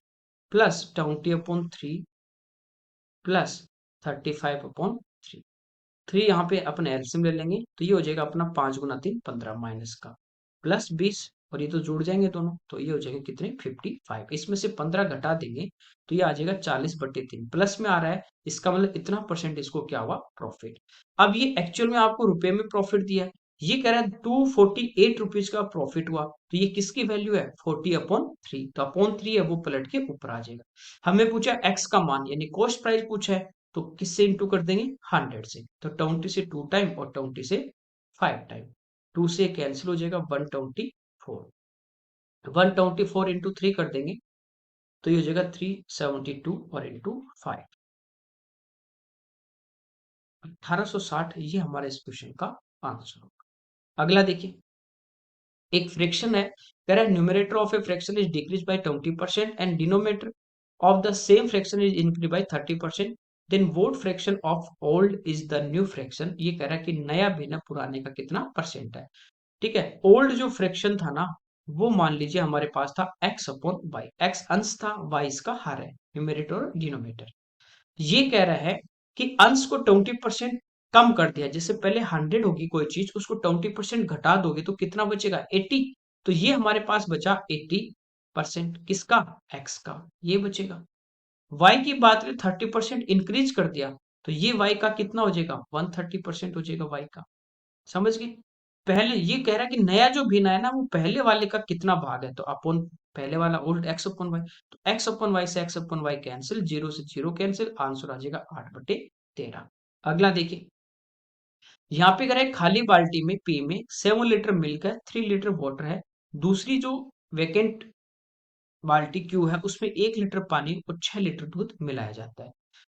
प्लस 20/3 प्लस 35/3। 3 यहाँ पे अपन एलसीएम ले लेंगे, तो ये हो जाएगा अपना 5 × 3 15 माइनस का प्लस 20, और ये तो जुड़ जाएंगे दोनों, तो ये हो जाएगा कितने 55। इसमें से 15 घटा देंगे तो ये आ जाएगा 40/3, प्लस में आ रहा है, इसका मतलब इतना परसेंट इसको क्या हुआ प्रॉफिट। अब ये एक्चुअल में आपको रुपए में प्रॉफिट दिया है, ये कह रहा है 248 रुपीज का प्रॉफिट हुआ, तो ये किसकी वैल्यू है 40/3, तो अपॉन 3 है वो पलट के ऊपर आ जाएगा। हमें पूछा एक्स का मान यानी कॉस्ट प्राइस पूछा है, तो किससे इंटू कर देंगे 100 से, तो 20 से 2 टाइम और 20 से 5 टाइम, 2 से कैंसिल हो जाएगा 124, 124 इंटू 3 कर देंगे तो ये हो जाएगा 372 और इंटू 5 1860, ये हमारे इस क्वेश्चन का आंसर होगा। अगला देखिए, एक फ्रैक्शन है, कह रहा है numerator of a fraction is decrease by 20% and denominator of the same fraction is increase by 30%, then what fraction of old is the new fraction. ये कह रहा है कि नया भिन्न पुराने का कितना परसेंट है। ठीक है, ओल्ड जो फ्रैक्शन था ना, वो मान लीजिए हमारे पास था x/y, x अंश था, y इसका हर है, न्यूमरेटर और डिनोमिनेटर। ये कह रहा है कि अंश को 20% कम कर दिया, जैसे पहले 100 होगी कोई चीज, उसको 20% घटा दोगे तो कितना बचेगा 80, तो ये हमारे पास बचा 80%, किसका x का, ये बचेगा। y की बात करें 30% इंक्रीज कर दिया, तो ये y का कितना हो जाएगा 130% हो जाएगा y का। समझ गए, पहले ये कह रहा है कि नया जो भिन्न है ना वो पहले वाले का कितना भाग है, तो अपन पहले वाला ओल्ड x/y, तो x/y से x/y कैंसिल, 0 से 0 कैंसिल, आंसर आ जाएगा 8/13। अगला देखिए, यहाँ पे कह रहा है खाली बाल्टी में पी में 7 लीटर मिल्क है, 3 लीटर वाटर है, दूसरी जो वेकेंट बाल्टी क्यू है उसमें 1 लीटर पानी और 6 लीटर दूध मिलाया जाता है।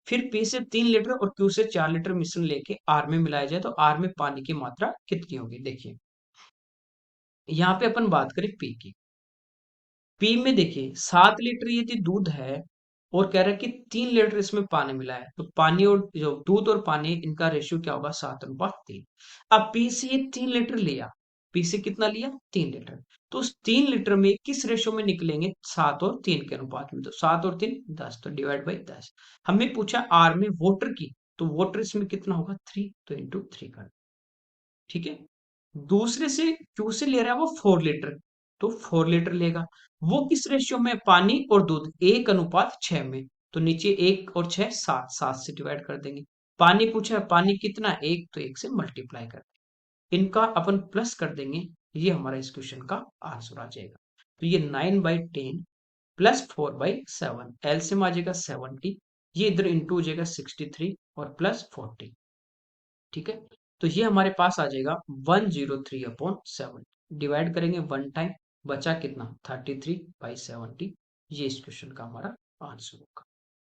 फिर पी से 3 लीटर और क्यू से 4 लीटर मिश्रण लेके आर में मिलाया जाए तो आर में पानी की मात्रा कितनी होगी। देखिए, यहाँ पे अपन बात करें पी की, पी में देखिए 7 लीटर यदि दूध है और कह रहा है कि 3 लीटर इसमें पानी मिला है, तो पानी और जो दूध और पानी इनका रेशियो क्या होगा 7/3। अब पी से ये 3 लीटर लिया, पी से कितना लिया 3 लीटर, तो उस 3 लीटर में किस रेशियो में निकलेंगे 7 और 3 के अनुपात में, तो 7 और 3 10, तो डिवाइड बाई 10। हमें पूछा आर में वाटर की, तो वाटर इसमें कितना होगा 3, तो इंटू 3 कर, ठीक है। दूसरे से क्यू से ले रहा है वो 4 लीटर, तो 4 लीटर लेगा, वो किस रेशियो में पानी और दूध 1/6 में, तो नीचे 1 और 6 7, 7 से डिवाइड कर देंगे। पानी पूछा है, पानी कितना 1, तो 1 से मल्टीप्लाई कर देंगे, इनका अपन प्लस कर देंगे, ये हमारा इस क्वेश्चन का आंसर आ जाएगा। तो ये 9/10 प्लस 4/7, एलसीएम आ जाएगा 70, ये इधर इंटू हो जाएगा 63 और प्लस 40, ठीक है। तो ये हमारे पास आ जाएगा 103/7, डिवाइड करेंगे 1 टाइम, बचा कितना 33/70, ये इस क्वेश्चन का हमारा आंसर होगा।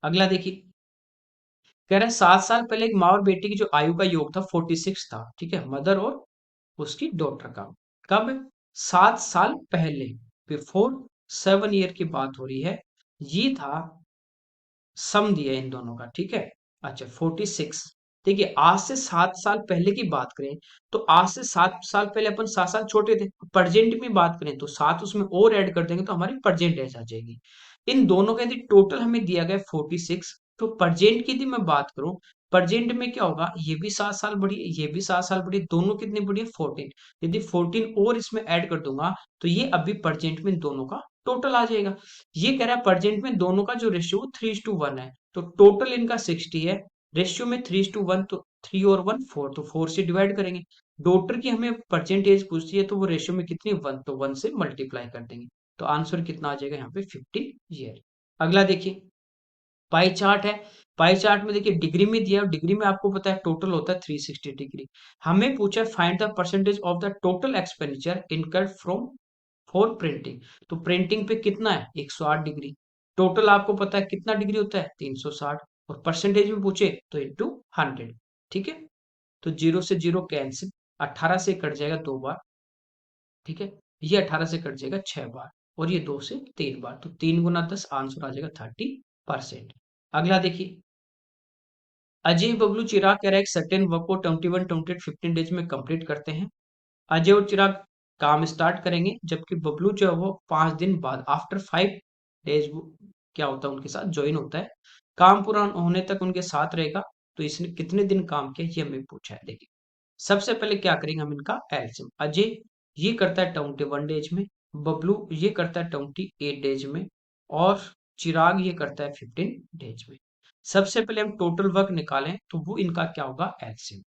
अगला देखिए, कह रहा है 7 साल पहले एक माँ और बेटी की जो आयु का योग था 46 था, ठीक है, मदर और उसकी डॉटर का। कब, 7 साल पहले, बिफोर 7 ईयर की बात हो रही है, ये था, सम दिया इन दोनों का, ठीक है। अच्छा 46, देखिए आज से 7 साल पहले की बात करें, तो आज से 7 साल पहले अपन 7 साल छोटे थे, प्रेजेंट में बात करें तो 7 उसमें और ऐड कर देंगे तो हमारी प्रेजेंट एज आ जाएगी। इन दोनों का यदि टोटल हमें दिया गया 46, तो प्रेजेंट की यदि मैं बात करूं, प्रेजेंट में क्या होगा, ये भी 7 साल बड़ी है, ये भी 7 साल बड़ी है, दोनों कितनी बड़ी है 14, यदि 14 और इसमें ऐड कर दूंगा तो ये अभी प्रेजेंट में इन दोनों का टोटल आ जाएगा। ये कह रहा है प्रेजेंट में दोनों का जो रेशियो 3:1 है, तो टोटल इनका 60 है, रेशियो में 3:1, तो 3 और 1 4, तो 4 से डिवाइड करेंगे। डॉटर की हमें परसेंटेज पूछती है तो वो रेशियो में कितनी 1, तो 1 से मल्टीप्लाई कर देंगे, तो आंसर कितना आ जाएगा यहाँ पे 50 ईयर। अगला देखिए पाई चार्ट है। पाई चार्ट में देखिए डिग्री में दिया है, डिग्री में आपको पता है टोटल होता है 360 डिग्री। हमें पूछा find the percentage of the total expenditure incurred from for printing. तो प्रिंटिंग पे कितना है 108 डिग्री। टोटल आपको पता है कितना डिग्री होता है 360, और परसेंटेज में पूछे तो इंटू 100। ठीक है, तो जीरो से जीरो कैंसिल, 18 से कट जाएगा 2 बार। ठीक है, ये 18 से कट जाएगा 6 बार, और ये 2 से 3 बार, तो 3 गुना 10 आंसर आ जाएगा 30%। अगला देखिए अजय बबलू चिराग कह रहा है एक सर्टेन वर्क को 21 28 15 डेज में कंप्लीट करते हैं। अजय और चिराग काम स्टार्ट करेंगे, जबकि बबलू जो है वो 5 दिन बाद आफ्टर 5 डेज क्या होता है उनके साथ ज्वाइन होता है। काम पूरा होने तक उनके साथ रहेगा। तो इसने कितने दिन काम किया ये हमें पूछा है। देखिए सबसे पहले क्या करेंगे हम इनका एलसीएम। अजय ये करता है 21 डेज में, बबलू ये करता है 28 डेज में, और चिराग ये करता है 15 डेज में। सबसे पहले हम टोटल वर्क निकालें तो वो इनका क्या होगा एलसीएम।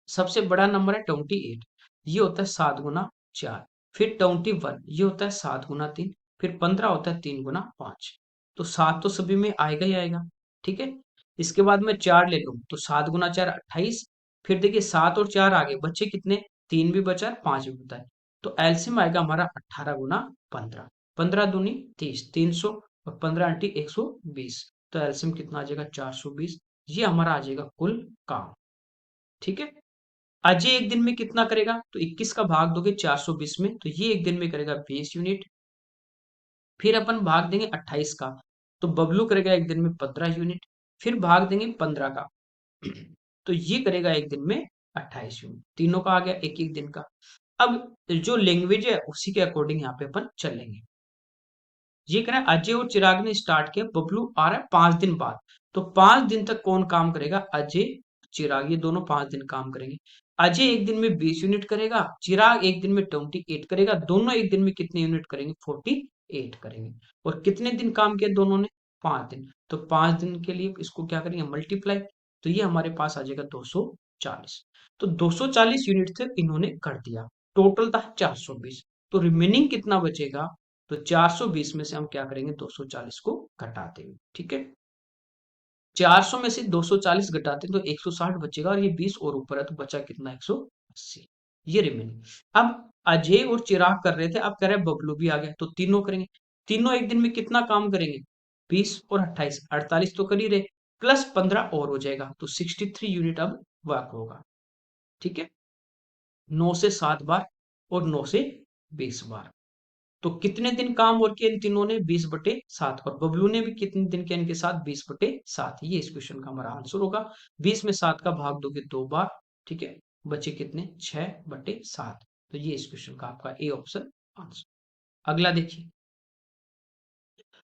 सबसे बड़ा नंबर है 28, ये होता है 7 गुना 4। फिर 21 ये होता है 7 गुना 3। फिर 15 होता है 3 गुना 5। तो 7 तो सभी में आएगा ही आएगा। ठीक है, इसके बाद मैं 4 ले लूं तो 7 गुना 4 28। फिर देखिए 7 और 4 आगे बच्चे कितने, 3 भी बचा 5 भी बचा है। तो एलसीएम आएगा हमारा 18 गुना 15। 15 दूनी 30, 300, और 15 × 120। तो एलसीएम कितना आ जाएगा 420। ये हमारा आ जाएगा कुल काम। ठीक है, अजय एक दिन में कितना करेगा, तो 21 का भाग दोगे 420 में, तो ये एक दिन में करेगा 20 यूनिट। फिर अपन भाग देंगे 28 का, तो बबलू करेगा एक दिन में 15 यूनिट। फिर भाग देंगे 15 का, तो ये करेगा एक दिन में 28 यूनिट। तीनों का आ गया एक एक दिन का। अब जो लैंग्वेज है उसी के अकॉर्डिंग यहाँ पे अपन चलेंगे। ये कह रहा है अजय और चिराग ने स्टार्ट किया, बबलू आ रहा है 5 दिन बाद। तो 5 दिन तक कौन काम करेगा, अजय चिराग, ये दोनों 5 दिन काम करेंगे। अजय एक दिन में 20 यूनिट करेगा, चिराग एक दिन में 28 करेगा। दोनों एक दिन में कितने यूनिट करेंगे 48 करेंगे। और कितने दिन काम किया दोनों ने 5 दिन। तो 5 दिन के लिए इसको क्या करेंगे मल्टीप्लाई। तो ये हमारे पास आ जाएगा 240। तो 240 यूनिट तक इन्होंने कर दिया। टोटल था 420। तो रिमेनिंग कितना बचेगा, तो 420 में से हम क्या करेंगे 240 को घटा देंगे। ठीक है, 400 में से 240 घटाते हैं तो 160 बचेगा, और ये 20 और ऊपर है तो बचा कितना 180। ये रिमेनिंग। अब अजय और चिराग कर रहे थे, अब कह रहे हैं बबलू भी आ गया, तो तीनों करेंगे। तीनों एक दिन में कितना काम करेंगे 20 और 28, 48 तो कर ही रहे, प्लस 15 और हो जाएगा, तो 63 यूनिट अब वर्क होगा। ठीक है, 9 से 7 बार और 9 से 20 बार। तो कितने दिन काम और किया इन तीनों ने 20/7, और बबलू ने भी कितने दिन किया इनके साथ 20/7। ये इस क्वेश्चन का हमारा आंसर होगा। 20 में 7 का भाग दोगे 2 बार। ठीक है, बचे कितने 6/7। तो ये इस क्वेश्चन का आपका ए ऑप्शन आंसर। अगला देखिए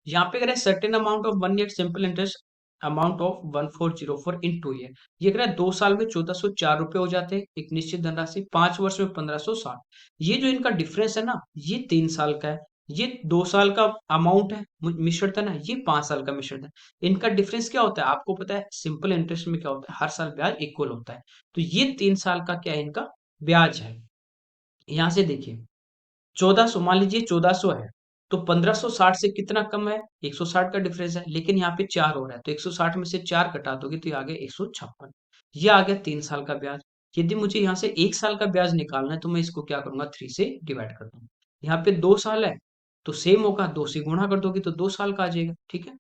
यहाँ पे कह रहे हैं certain amount of 1 year simple interest amount of 1404 in 2 year. ये कह रहा है 2 साल में 1404 रुपए हो जाते हैं एक निश्चित धनराशि, 5 वर्ष में 1560। ये जो इनका डिफरेंस है ना, ये 3 साल का है। ये 2 साल का अमाउंट है मिश्रित है ना, ये 5 साल का मिश्रित है। इनका डिफरेंस क्या होता है आपको पता है, सिंपल इंटरेस्ट में क्या होता है हर साल ब्याज इक्वल होता है। तो ये 3 साल का क्या है इनका ब्याज है। यहां से देखिए 1400, मान लीजिए 1400 है, तो 1560 से कितना कम है 160 का डिफरेंस है, लेकिन यहाँ पे 4 हो रहा है, तो 160 में से 4 घटा दोगे तो ये आ गया 156। ये आ गया 3 साल का ब्याज। यदि मुझे यहाँ से 1 साल का ब्याज निकालना है तो मैं इसको क्या करूंगा 3 से डिवाइड कर दूंगा। यहाँ पे 2 साल है तो सेम होगा, 2 से गुणा कर दोगे तो 2 साल का आ जाएगा। ठीक है,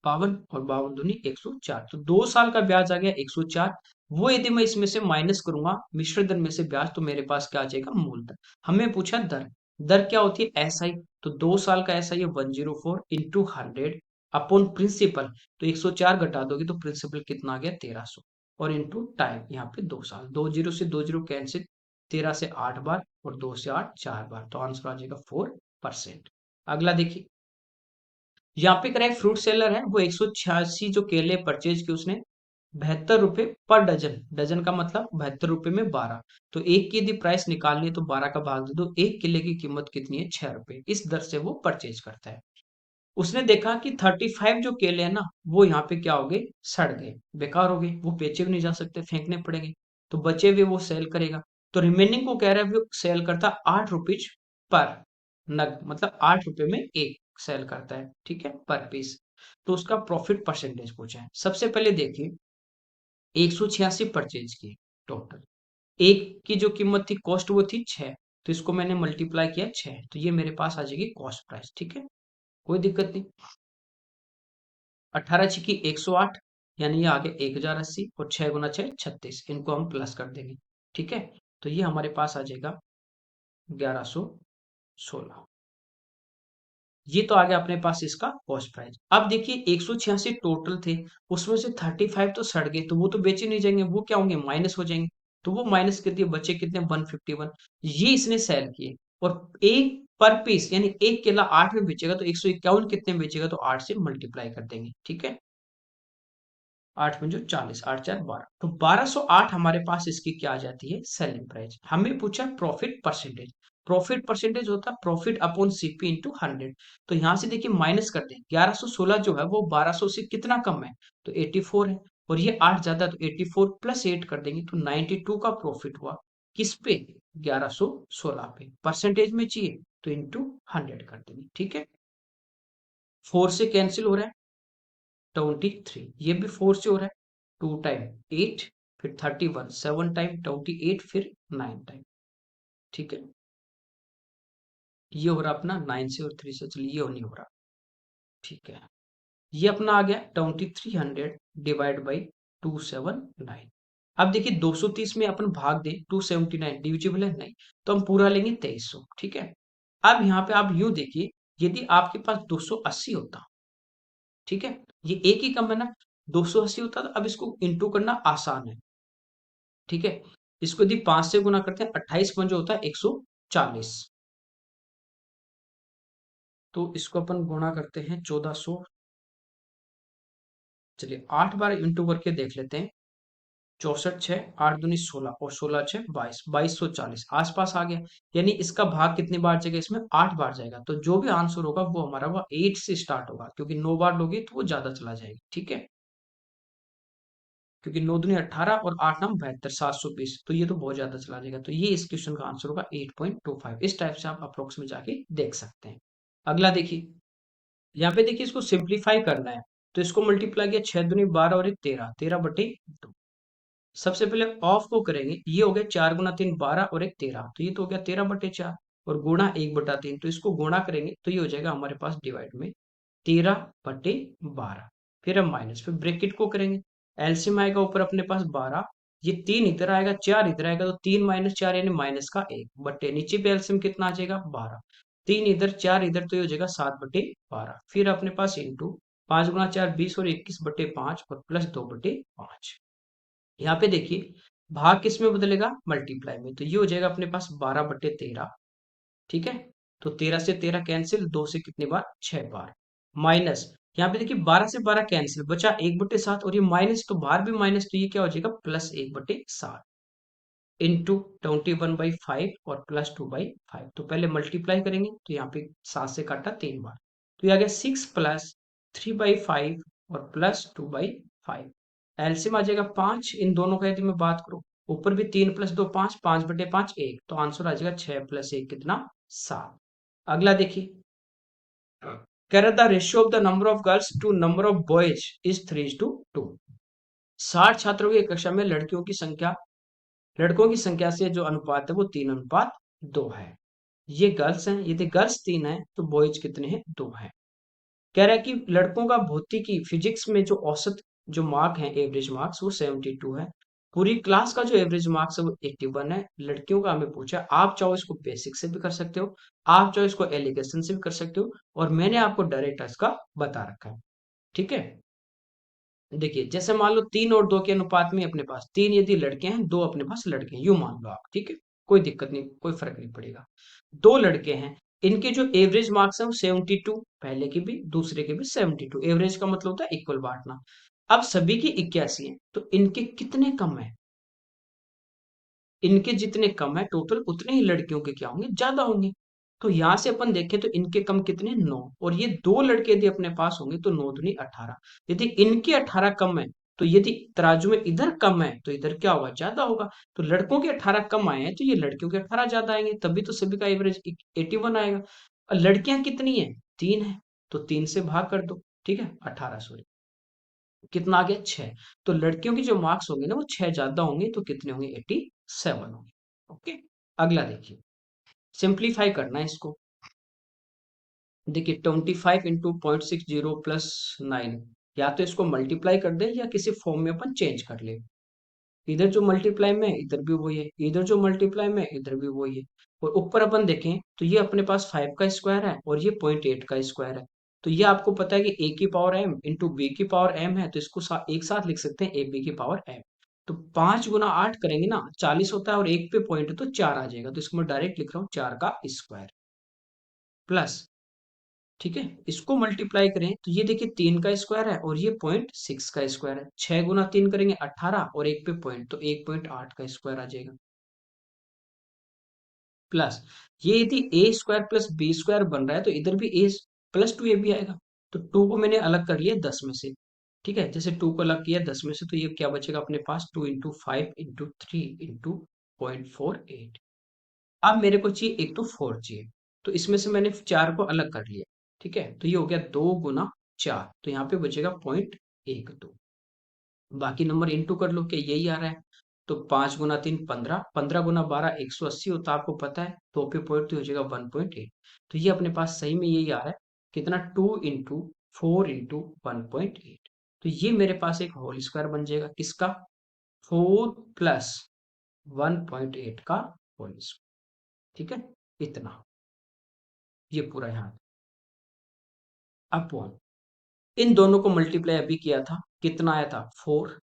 52 और 52 दूनी 104, तो 2 साल का ब्याज आ गया 104। वो यदि मैं इसमें से माइनस करूंगा मिश्र दर में से ब्याज, तो मेरे पास क्या आ जाएगा मूल दर। हमें पूछा दर, दर क्या होती है एसआई। तो 2 साल का एसआई है 104 इंटू 100 अपॉन प्रिंसिपल। तो 104 घटा दोगे तो प्रिंसिपल कितना आ गया 1300, और इंटू टाइम यहाँ पे 2 साल, 2 जीरो से 2 जीरो कैंसिल, 13 से 8 बार और 2 से 8 4 बार, तो आंसर आ जाएगा 4%। अगला देखिए यहाँ पे करें फ्रूट सेलर है, वो 186 जो केले परचेज किए उसने 72 रुपए पर डजन। डजन का मतलब 72 रुपए में 12। तो एक की यदि प्राइस निकालनी है तो 12 का भाग दे दो, एक केले की कीमत कितनी है 6 रुपए। इस दर से वो परचेज करता है। उसने देखा कि 35 जो केले हैं ना वो यहाँ पे क्या हो गए सड़ गए, बेकार हो गए, वो बेचे भी नहीं जा सकते, फेंकने पड़ेंगे। तो बचे हुए वो सेल करेगा। तो रिमेनिंग को कह रहा है वो सेल करता 8 रुपीज पर नग, मतलब 8 रुपए में एक सेल करता है, ठीक है, पर पीस। तो उसका प्रॉफिट परसेंटेज पूछा है। सबसे पहले देखिए 186 परचेज की टोटल, एक की जो कीमत थी कॉस्ट वो थी 6, तो इसको मैंने मल्टीप्लाई किया 6, तो ये मेरे पास आ जाएगी कॉस्ट प्राइस, ठीक है, कोई दिक्कत नहीं। 18 छिकी 108, यानी ये आ गया 1080, और 6 गुना 6 36, इनको हम प्लस कर देंगे, ठीक है, तो ये हमारे पास आ जाएगा 1116। ये तो आ गया अपने पास इसका कॉस्ट प्राइस। अब देखिए 186 टोटल थे, उसमें से 35 तो सड़ गए, तो वो तो बेचे नहीं जाएंगे, वो क्या होंगे, माइनस हो जाएंगे। तो वो माइनस कर दिए, बचे कितने, 151, ये इसने सेल किए। और एक पर पीस यानी एक केला 8 में बेचेगा, तो 151 कितने में बेचेगा, तो 8 से मल्टीप्लाई कर देंगे, ठीक है। 8 में जो 40, 8 4 12, तो 1208 हमारे पास इसकी क्या आ जाती है, सेलिंग प्राइस। हमें पूछा प्रॉफिट परसेंटेज। प्रॉफिट परसेंटेज होता है प्रॉफिट अपॉन सीपी इंटू 100। तो यहां से देखिए माइनस कर दें, 1116 जो है वो 1200 से कितना कम है, तो 84 है, और ये 8 ज्यादा, तो 84 प्लस 8 कर देंगे, तो 92 का प्रॉफिट हुआ। किस पे, 1116 पे। परसेंटेज में चाहिए तो इंटू 100 कर देंगे, ठीक है। 4 से कैंसिल हो रहा है, 23, ये भी 4 से हो रहा है, 2 टाइम 8, फिर 31, 7 टाइम 28, फिर 9 टाइम, ठीक है। ये हो रहा अपना 9 से और 3 से, चलिए ये नहीं हो रहा, ठीक है। ये अपना आ गया 2300 डिवाइड बाई 279। अब देखिए 230 में अपन भाग दें, 279 डिविजिबल है नहीं, तो हम पूरा लेंगे 2300, ठीक है। अब यहाँ पे आप यूं देखिए, यदि आपके पास 280 होता, ठीक है, ये एक ही कम है ना, 280 होता, तो अब इसको इंटू करना आसान है, ठीक है। इसको यदि 5 से गुना करते हैं, 28 पंजे होता है 140, तो इसको अपन गुणा करते हैं 1400। चलिए 8 बार इंटू करके देख लेते हैं, 64 छः 8 दूनी 16, और 16 छः 22, 2240 आसपास आ गया। यानी इसका भाग कितनी बार जाएगा, इसमें 8 बार जाएगा, तो जो भी आंसर होगा वो हमारा वो 8 से स्टार्ट होगा, क्योंकि 9 बार लोगे तो वो ज्यादा चला जाएगा, ठीक है। क्योंकि 9 दूनी 18 और 8 नाम 72, 720, तो ये तो बहुत ज्यादा चला जाएगा, तो ये इस क्वेश्चन का आंसर होगा 8.25। इस टाइप से आप अप्रोक्स में जाके देख सकते हैं। अगला देखिए, यहाँ पे देखिए इसको सिंप्लीफाई करना है, तो इसको मल्टीप्लाई किया, 6 दूनी 12 और 1 13, 13 बटे 2। सबसे पहले ऑफ को करेंगे, ये हो गया 4 गुना 3 12 और 1 13, तो ये तो हो गया 13 बटे 4, और गुणा 1 बटा 3, तो इसको गुणा करेंगे तो ये हो जाएगा हमारे पास डिवाइड में 13 बटे 12। फिर हम माइनस, फिर ब्रैकेट को करेंगे, एलसीएम आएगा ऊपर अपने पास 12, ये 3 इधर आएगा 4 इधर आएगा, तो 3 माइनस 4 यानी माइनस का 1 बटे, नीचे पे एलसीएम कितना आ जाएगा 12, 3 इधर 4 इधर, तो ये हो जाएगा 7 बटे 12। फिर अपने पास इंटू 5 गुना 4 20 और 21 बटे 5 और प्लस 2 बटे 5। यहाँ पे देखिए भाग किस में बदलेगा, मल्टीप्लाई में, तो ये हो जाएगा अपने पास 12 बटे 13, ठीक है। तो 13 से 13 कैंसिल, 2 से कितनी बार, 6 बार, माइनस, यहाँ पे देखिए 12 से 12 कैंसिल, बचा 1 बटे 7, और ये माइनस, तो बाहर भी माइनस, तो ये क्या हो जाएगा प्लस 1 बटे 7, इंटू 21/5 और प्लस 2/5। तो पहले मल्टीप्लाई करेंगे, तो यहाँ पे 7 से काटा 3 बार, तो ये आ गया 6 प्लस 3/5 और प्लस 2/5। एलसीएम आ जाएगा 5, इन दोनों का यदि मैं बात करूं, ऊपर भी 3 प्लस 2 5, 5 बटे 5 1, तो आंसर आ जाएगा 6 प्लस 1 कितना, 7। अगला देखिए, कह रहा था ratio of the number of girls to number of boys is 3:2। 60 छात्रों की कक्षा में लड़कियों की संख्या, लड़कों की संख्या से जो अनुपात है वो 3:2 है। ये गर्ल्स हैं, यदि गर्ल्स 3 है तो बॉयज कितने हैं, 2 है। कह रहा है कि लड़कों का भौतिकी फिजिक्स में जो औसत जो मार्क है, एवरेज मार्क्स, वो 72 है। पूरी क्लास का जो एवरेज मार्क्स है वो 81 है। लड़कियों का हमें पूछा, आप चाहो इसको बेसिक से भी कर सकते हो, आप चाहो इसको एलिगेशन से भी कर सकते हो, और मैंने आपको डायरेक्ट इसका बता रखा है, ठीक है। देखिए जैसे मान लो 3 और 2 के अनुपात में अपने पास 3 यदि लड़के हैं, 2 अपने पास लड़के हैं, यूं मान लो आप, ठीक है, कोई दिक्कत नहीं, कोई फर्क नहीं पड़ेगा। 2 लड़के हैं, इनके जो एवरेज मार्क्स हैं वो 72, पहले के भी दूसरे के भी 72, एवरेज का मतलब होता है इक्वल बांटना। अब सभी की 81 है, तो इनके कितने कम है, इनके जितने कम है टोटल, उतने ही लड़कियों के क्या होंगे, ज्यादा होंगे। तो यहां से अपन देखें तो इनके कम कितने, 9, और ये 2 लड़के यदि अपने पास होंगे तो 9 दूनी 18, यदि इनके 18 कम है तो यदि तराजू में इधर कम है तो इधर क्या होगा, ज्यादा होगा। तो लड़कों के 18 कम आए हैं तो ये लड़कियों के 18 ज्यादा आएंगे, तभी तो सभी का एवरेज 81 आएगा। और लड़कियां कितनी है, 3 है, तो 3 से भाग कर दो, ठीक है, 18 सॉरी, कितना आ गया, 6। तो लड़कियों के जो मार्क्स होंगे ना वो 6 ज्यादा होंगे, तो कितने होंगे, 87 होंगे। ओके, अगला देखिए, सिंप्लीफाई करना है इसको। देखिए 25 इंटू 0.60 प्लस 9, या तो इसको मल्टीप्लाई कर दे या किसी फॉर्म में अपन चेंज कर ले। इधर जो मल्टीप्लाई में है इधर भी वही है, इधर जो मल्टीप्लाई में है इधर भी वही है। और ऊपर अपन देखें तो ये अपने पास 5 का स्क्वायर है और ये 0.8 का स्क्वायर है। तो ये आपको पता है कि a की पावर m इंटू बी की पावर m है, तो इसको एक साथ लिख सकते हैं ए बी की पावर m। तो 5 गुना 8 करेंगे ना 40 होता है, और एक पे पॉइंट है तो 4 आ जाएगा, तो इसको मैं डायरेक्ट लिख रहा हूँ 4 का स्क्वायर प्लस, ठीक है, इसको मल्टीप्लाई करें तो ये देखिए 3 का स्क्वायर है और ये 0.6 का स्क्वायर है। 6 गुना 3 करेंगे 18, और एक पे पॉइंट तो 1.8 का स्क्वायर आ जाएगा प्लस, ये यदि ए स्क्वायर प्लस बी स्क्वायर बन रहा है तो इधर भी ए प्लस 2 ए भी आएगा। तो 2 को मैंने अलग कर लिया 10 में से, ठीक है, जैसे 2 को अलग किया 10 में से, तो ये क्या बचेगा अपने पास, 2 इंटू 5 इंटू 3 इंटू 0.48। अब मेरे को चाहिए एक तो 4 चाहिए, तो इसमें से मैंने 4 को अलग कर लिया, ठीक है, तो ये हो गया 2 गुना 4, तो यहाँ पे बचेगा 0.12। बाकी नंबर इंटू कर लो, क्या यही आ रहा है। तो 5 गुना 3 15, 15 गुना 12 180 होता है, आपको पता है, तो पे पॉइंट तो हो जाएगा 1.8। तो ये अपने पास सही में यही आ रहा है, कितना, 2 इंटू 4 इंटू 1.8। तो ये मेरे पास एक होल स्क्वायर बन जाएगा, किसका, 4 प्लस 1.8 का होल स्क्वायर, ठीक है, इतना, ये पूरा यहाँ अपॉन, इन दोनों को मल्टीप्लाई अभी किया था, कितना आया था, 4,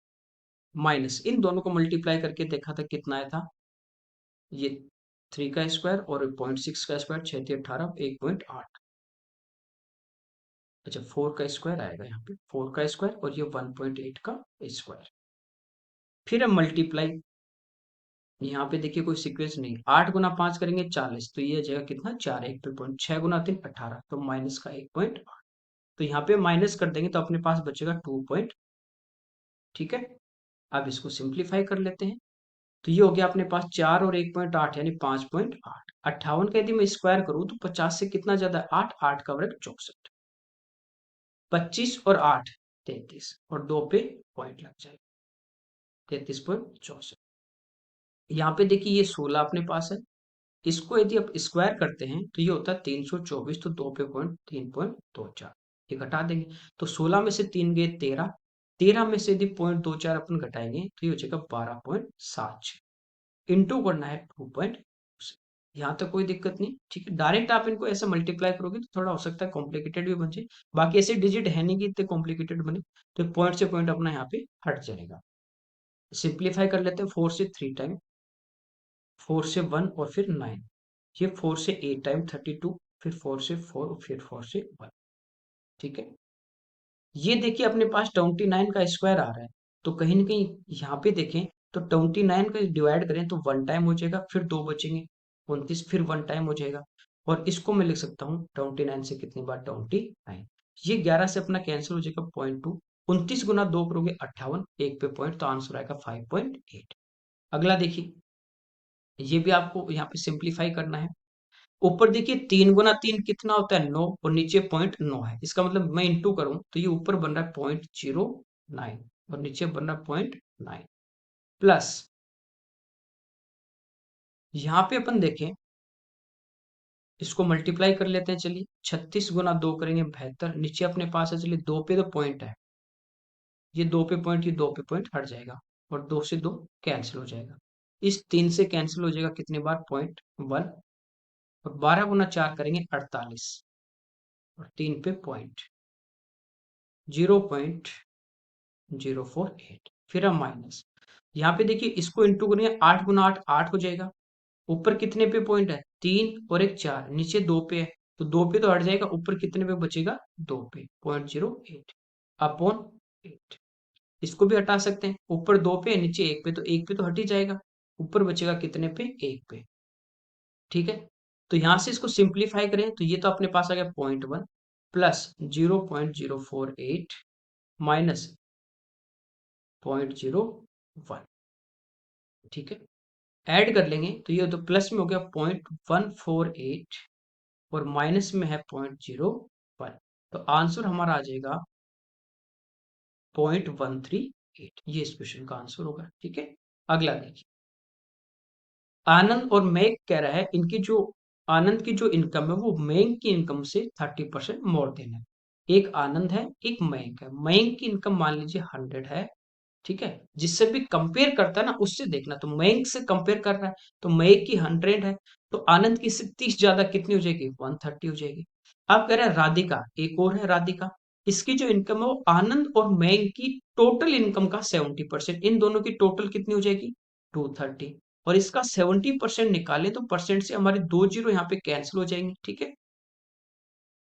माइनस इन दोनों को मल्टीप्लाई करके देखा था कितना आया था, ये 3 का स्क्वायर और 0.6 का स्क्वायर, 6 × 3 = 18, 1.8। अच्छा 4 का स्क्वायर आएगा यहाँ पे, 4 का स्क्वायर और ये 1.8 का स्क्वायर। फिर हम मल्टीप्लाई, यहाँ पे देखिए कोई सीक्वेंस नहीं, 8 गुना 5 करेंगे 40, तो ये जगह कितना, 4 एक पे पॉइंट, 6 गुना 3 18, तो माइनस का 1.8। तो यहाँ पे माइनस कर देंगे तो अपने पास बचेगा 2 पॉइंट, ठीक है। अब इसको सिंप्लीफाई कर लेते हैं, तो ये हो गया अपने पास 4 और 1.8 यानी 5.8। 58 का यदि मैं स्क्वायर करूं तो 50 से कितना ज्यादा है, 8, 8 का वर्ग 64, 25 और 8 33, और 2 पे पॉइंट लग जाएगा, 33.64। यहाँ पे देखिए ये 16 अपने पास है, इसको यदि आप स्क्वायर करते हैं तो ये होता है 324, तो 2 पे पॉइंट 3.24, ये घटा देंगे, तो 16 में से 3 गए 13, 13 में से यदि 0.24 अपन घटाएंगे तो ये हो जाएगा 12.76, इंटू करना है 2, यहाँ तक कोई दिक्कत नहीं, ठीक है। डायरेक्ट आप इनको ऐसे मल्टीप्लाई करोगे तो थोड़ा हो सकता है कॉम्प्लिकेटेड भी बन जाए, बाकी ऐसे डिजिट है नहीं कि इतने कॉम्प्लिकेटेड बने, तो पॉइंट से पॉइंट अपना यहाँ पे हट जाएगा। सिंप्लीफाई कर लेते हैं, 4 से 3 टाइम, 4 से 1 और फिर 9, ये 4 से 8 टाइम 32, फिर 4 से 4 और फिर 4 से 1, ठीक है। ये देखिए अपने पास 29 का स्क्वायर आ रहा है, तो कहीं ना कहीं यहाँ पे देखें तो 29 का डिवाइड करें तो 1 टाइम हो जाएगा, फिर 2 बचेंगे, 29 फिर 1 टाइम हो जाएगा, और इसको मैं लिख सकता हूँ 29 से कितनी बार, 29, ये 11 से अपना कैंसिल हो जाएगा 0.2, 29 गुना 2 करोगे 58, एक पे पॉइंट, तो आंसर आएगा 5.8। अगला देखिए, ये भी आपको यहाँ पे सिंप्लीफाई करना है। ऊपर देखिए 3 गुना 3 कितना होता है, 9, और नीचे 0.9 है, इसका मतलब मैं इंटू करूं तो ये ऊपर बन रहा है 0.09 और नीचे बन रहा है 0.9 प्लस, यहाँ पे अपन देखें, इसको मल्टीप्लाई कर लेते हैं, चलिए 36 गुना 2 करेंगे 72, नीचे अपने पास है, चलिए 2 पे तो पॉइंट है, ये 2 पे पॉइंट, ये 2 पे पॉइंट हट जाएगा, और 2 से 2 कैंसिल हो जाएगा, इस 3 से कैंसिल हो जाएगा कितने बार, 0.1, और 12 गुना 4 करेंगे 48, और 3 पे पॉइंट 0.048, फिर हम माइनस, यहाँ पे देखिए इसको इंटू करेंगे, 8 गुना 8 8 हो जाएगा, ऊपर कितने पे पॉइंट है, 3 और एक 4, नीचे 2 पे है, तो 2 पे तो हट जाएगा, ऊपर कितने पे बचेगा, 2 पे, 0.08 अपॉन 8, इसको भी हटा सकते हैं, ऊपर 2 पे है, नीचे 1 पे, तो 1 पे तो हट ही जाएगा, ऊपर बचेगा कितने पे, 1 पे, ठीक है। तो यहां से इसको सिंप्लीफाई करें तो ये तो अपने पास आ गया 0.1 प्लस 0.048 माइनस 0.01, ठीक है। ऐड कर लेंगे तो ये तो प्लस में हो गया 0.148 और माइनस में है 0.01, तो आंसर हमारा आ जाएगा 0.138। ये इस क्वेश्चन का आंसर होगा, ठीक है। अगला देखिए, आनंद और मयंक कह रहा है इनकी जो आनंद की जो इनकम है वो मयंक की इनकम से 30% मोर देन है। एक आनंद है, एक मयंक है। मयंक की इनकम मान लीजिए 100 है, ठीक है। जिससे भी कंपेयर करता है ना उससे देखना, तो मयंक से कंपेयर कर रहा है तो मयंक की 100 है, तो आनंद की से 30 ज्यादा कितनी हो जाएगी, 130 हो जाएगी। अब कह रहे हैं राधिका, एक और है राधिका, इसकी जो इनकम है वो आनंद और मयंक की टोटल इनकम का 70%, इन दोनों की टोटल कितनी हो जाएगी, 230, और इसका 70% निकाले तो परसेंट से हमारे 2 जीरो यहाँ पे कैंसिल हो जाएंगे, ठीक है।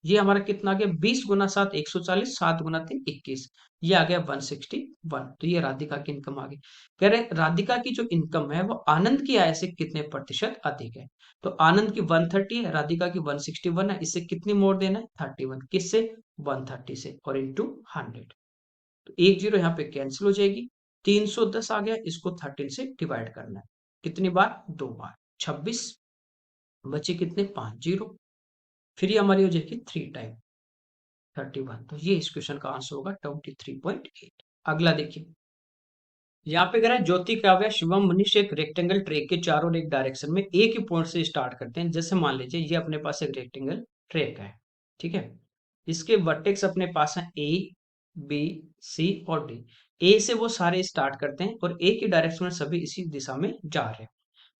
ये हमारा कितना आ गया, 20 गुना 7 140, 7 गुना 3 21, ये आ गया 161। तो ये राधिका की इनकम आ गई। कह रहे राधिका की जो इनकम है वो आनंद की आय से कितने प्रतिशत अधिक है, तो आनंद की 130 है, राधिका की 161 है, इससे कितनी मोर देना है, 31, किससे, 130 से, और इंटू 100, तो एक जीरो यहाँ पे कैंसिल हो जाएगी। 310 आ गया, इसको 13 से डिवाइड करना है, कितनी बार, 2 बार, 26, बचे कितने, 5 जीरो, फिर ये हमारी हो जाएगी 3 टाइम 31, तो ये इस क्वेश्चन का आंसर होगा 23.8। अगला देखिए, यहाँ पे कह रहा है ज्योति काव्या शिवम मनीष एक रेक्टेंगल ट्रैक के चारों एक डायरेक्शन में एक ही पॉइंट से स्टार्ट करते हैं। जैसे मान लीजिए ये अपने पास एक रेक्टेंगल ट्रैक है, ठीक है। इसके वर्टेक्स अपने पास है ए, बी, सी और डी। ए से वो सारे स्टार्ट करते हैं और एक ही डायरेक्शन में सभी इसी दिशा में जा रहे हैं।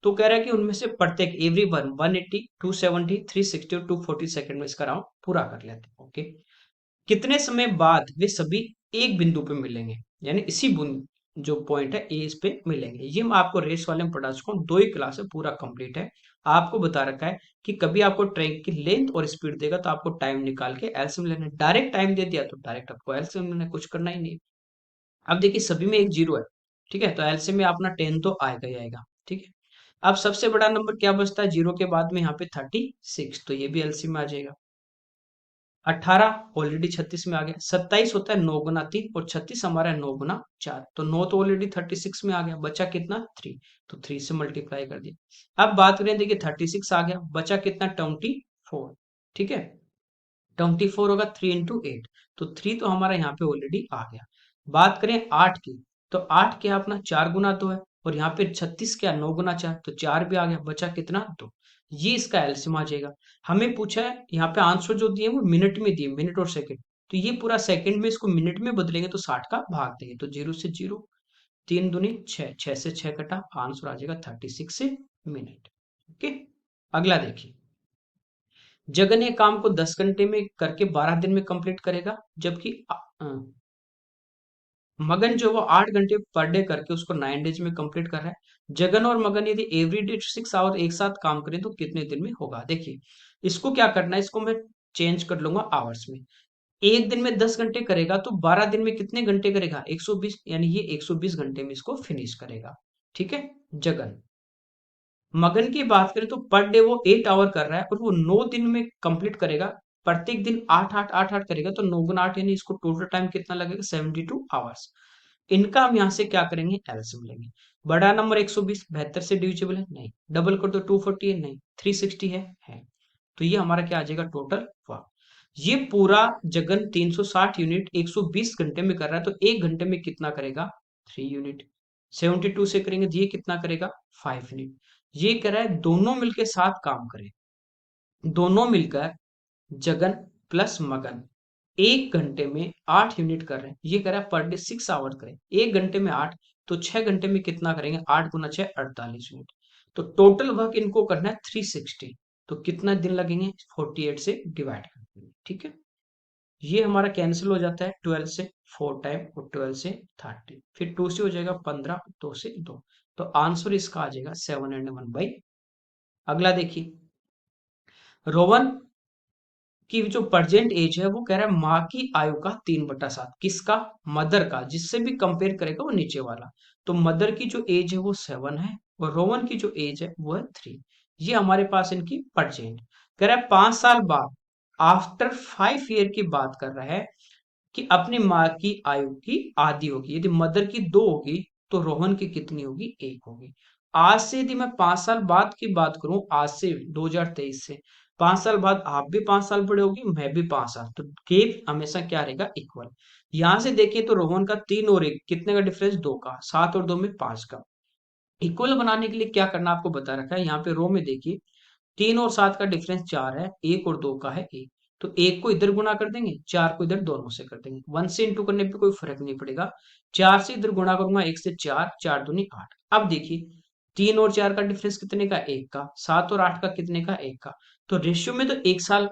तो कह रहा है कि उनमें से प्रत्येक एवरी वन 180, 270, 360 और 240 सेकंड में इसका राउंड पूरा कर लेते हैं, ओके। कितने समय बाद वे सभी एक बिंदु पे मिलेंगे, यानी इसी जो पॉइंट है ए, इस पे मिलेंगे। ये मैं आपको रेस वाले में पढ़ा चुका हूँ, 2 ही क्लास है, पूरा कंप्लीट है। आपको बता रखा है कि कभी आपको ट्रेन की लेंथ और स्पीड देगा तो आपको टाइम निकाल के एलसीएम लेना है। डायरेक्ट टाइम दे दिया तो डायरेक्ट आपको एलसीएम लेना है, कुछ करना ही नहीं। अब देखिए सभी में एक जीरो है, ठीक है, तो एलसीएम में अपना 10 तो आएगा ही आएगा, ठीक है। अब सबसे बड़ा नंबर क्या बचता है जीरो के बाद में, यहाँ पे 36, तो ये भी एलसीएम में आ जाएगा। 18 ऑलरेडी 36 में आ गया। 27 होता है 9 गुना 3 और 36 हमारा है 9 गुना 4, तो 9 तो ऑलरेडी 36 में आ गया, बचा कितना 3, तो 3 से मल्टीप्लाई कर दिया। अब बात करें, देखिए 36 आ गया, बचा कितना 24, ठीक है। 24 होगा 3 into 8, तो 3 तो हमारा यहाँ पे ऑलरेडी आ गया। बात करें 8 की, तो 8 क्या अपना 4 गुना 2 है, और यहाँ पे 36 क्या 9 गुना 4, तो 4 भी आ गया, बचा कितना 2, ये इसका एलसीएम आ जाएगा। हमें पूछा है यहाँ पे आंसर जो दिए वो मिनट में दिए, मिनट और सेकंड, तो ये पूरा सेकंड में इसको मिनट में बदलेंगे तो 60 का भाग देंगे, तो 0 से 0, 3 दूनी 6, 6 से 6 कटा, आंसर आ जाएगा 36 मिनट, ओके। अगला देखिए, जगन ये काम को 10 घंटे में करके 12 दिन में कंप्लीट करेगा, जबकि मगन जो वो 8 घंटे पर डे करके उसको 9 डेज में कंप्लीट कर रहा है। जगन और मगन यदि एवरी डे 6 आवर एक साथ काम करें तो कितने दिन में होगा, देखिए इसको क्या करना है, इसको मैं चेंज कर लूंगा आवर्स में। एक दिन में 10 घंटे करेगा तो 12 दिन में कितने घंटे करेगा, 120, यानी ये 120 घंटे में इसको फिनिश करेगा, ठीक है। जगन, मगन की बात करें तो पर डे वो 8 आवर कर रहा है और वो 9 दिन में कंप्लीट करेगा। प्रत्येक दिन 8 8 8 8 करेगा, तो 9 गुना 8 यानी इसको टोटल टाइम कितना लगेगा, 72 आवर्स। इनका हम यहाँ से क्या करेंगे, एलसीएम लेंगे। बड़ा नंबर 120 72 से डिविजिबल है नहीं, डबल कर दो 240 है नहीं, 360 है, तो ये हमारा क्या आ जाएगा टोटल वर्क। ये पूरा जगन 360 यूनिट 120 घंटे में कर रहा है, तो एक घंटे में कितना करेगा, 3 यूनिट। 72 से करेंगे तो ये कितना करेगा, 5 यूनिट। ये कह रहा है दोनों मिलकर साथ काम करें, दोनों मिलकर जगन प्लस मगन एक घंटे में 8 यूनिट कर रहे हैं। ये कह रहा है पर डे 6 आवर करें, एक घंटे में 8, तो 6 घंटे में कितना करेंगे, 8 गुना 6 48 यूनिट, तो टोटल वर्क इनको करना है 360, तो कितना दिन लगेंगे, 48 से डिवाइड करेंगे, ठीक है। ये हमारा कैंसिल हो जाता है, 12 से 4 टाइम और 12 से 30, फिर 2 से हो जाएगा 15, 2 से 2, तो आंसर इसका आ जाएगा 7 and 1/। अगला देखिए, रोवन की जो प्रेजेंट एज है वो कह रहा है माँ की आयु का 3/7, किसका, मदर का, जिससे भी कंपेयर करेगा वो नीचे वाला। तो मदर की जो एज है वो 7 है और रोवन की जो एज है वो है 3। ये हमारे पास इनकी प्रेजेंट, कह रहा है 5 साल बाद, आफ्टर 5 ईयर की बात कर रहा है कि अपनी माँ की आयु की आधी होगी। यदि मदर की 2 होगी तो रोहन की कितनी होगी? 1 होगी। आज से यदि मैं 5 साल बाद की बात करूं, आज से 2023 से 5 साल बाद आप भी 5 साल बड़े होगी, मैं भी 5 साल, तो गैप हमेशा क्या रहेगा? इक्वल। यहां से देखिए तो रोहन का 3 और 1 कितने का डिफरेंस? 2 का। 7 और 2 में 5 का। इक्वल बनाने के लिए क्या करना आपको बता रखा है, यहाँ पे रो में देखिए 3 और 7 का डिफरेंस 4 है, 1 और 2 का है 1। तो 1 को इधर गुणा कर देंगे, 4 को इधर दोनों से कर देंगे। 1 से इंटू करने पे कोई फर्क नहीं पड़ेगा। 4 से इधर गुणा करूंगा, 1 से 4, 4 दूनी 8। अब देखिए 3 और 4 का डिफरेंस कितने का? 1 का। 7 और 8 का कितने का? 1 का। तो रेशियो में तो 1 साल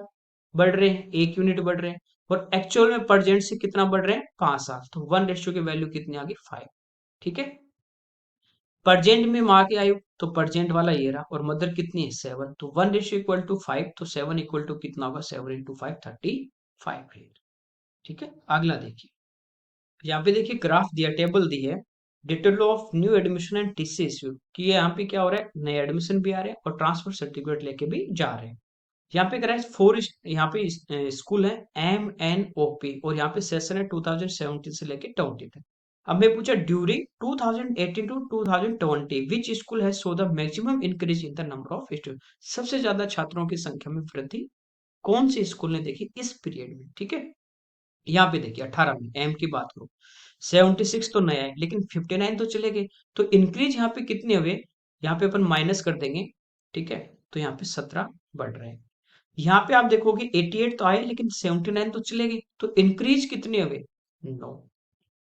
बढ़ रहे हैं, 1 यूनिट बढ़ रहे हैं, और एक्चुअल में परजेंट से कितना बढ़ रहे हैं? 5 साल। तो 1 रेशियो की वैल्यू कितनी आ गई? 5। ठीक है। परजेंट में माँ की आयु, तो परजेंट वाला ये रहा, और मदर कितनी है? 7। तो 1 रेशियो इक्वल टू 5, तो 7 इक्वल टू कितना होगा? 7 इंटू 5 35। ठीक है। अगला देखिए, यहाँ पे देखिए ग्राफ दिया, टेबल दी है, detail of new admission and TC issue, कि यहाँ पे क्या हो रहा है? नए एडमिशन भी आ रहे हैं और ट्रांसफर सर्टिफिकेट लेके भी जा रहे हैं। यहाँ पे करा है 4, यहाँ पे स्कूल है MNOP, और यहाँ पे सेशन है 2017 से लेके 20 तक। अब मैं पूछा ड्यूरिंग 2018 टू 2020 विच स्कूल है show the maximum increase in the number of student, सबसे ज्यादा छात्रों की संख्या में वृद्धि कौन से स्कूल ने देखी इस पीरियड में? ठीक है। यहाँ पे देखिए 18 में एम की बात करो, 76 तो नया है, लेकिन 59 तो चले गए, तो इंक्रीज यहाँ पे कितने हुए? यहाँ पे अपन माइनस कर देंगे। ठीक है। तो यहाँ पे 17 बढ़ रहे हैं। यहाँ पे आप देखोगे 88 तो आए, लेकिन 79 तो चले गए, तो इंक्रीज कितने हुए? 9।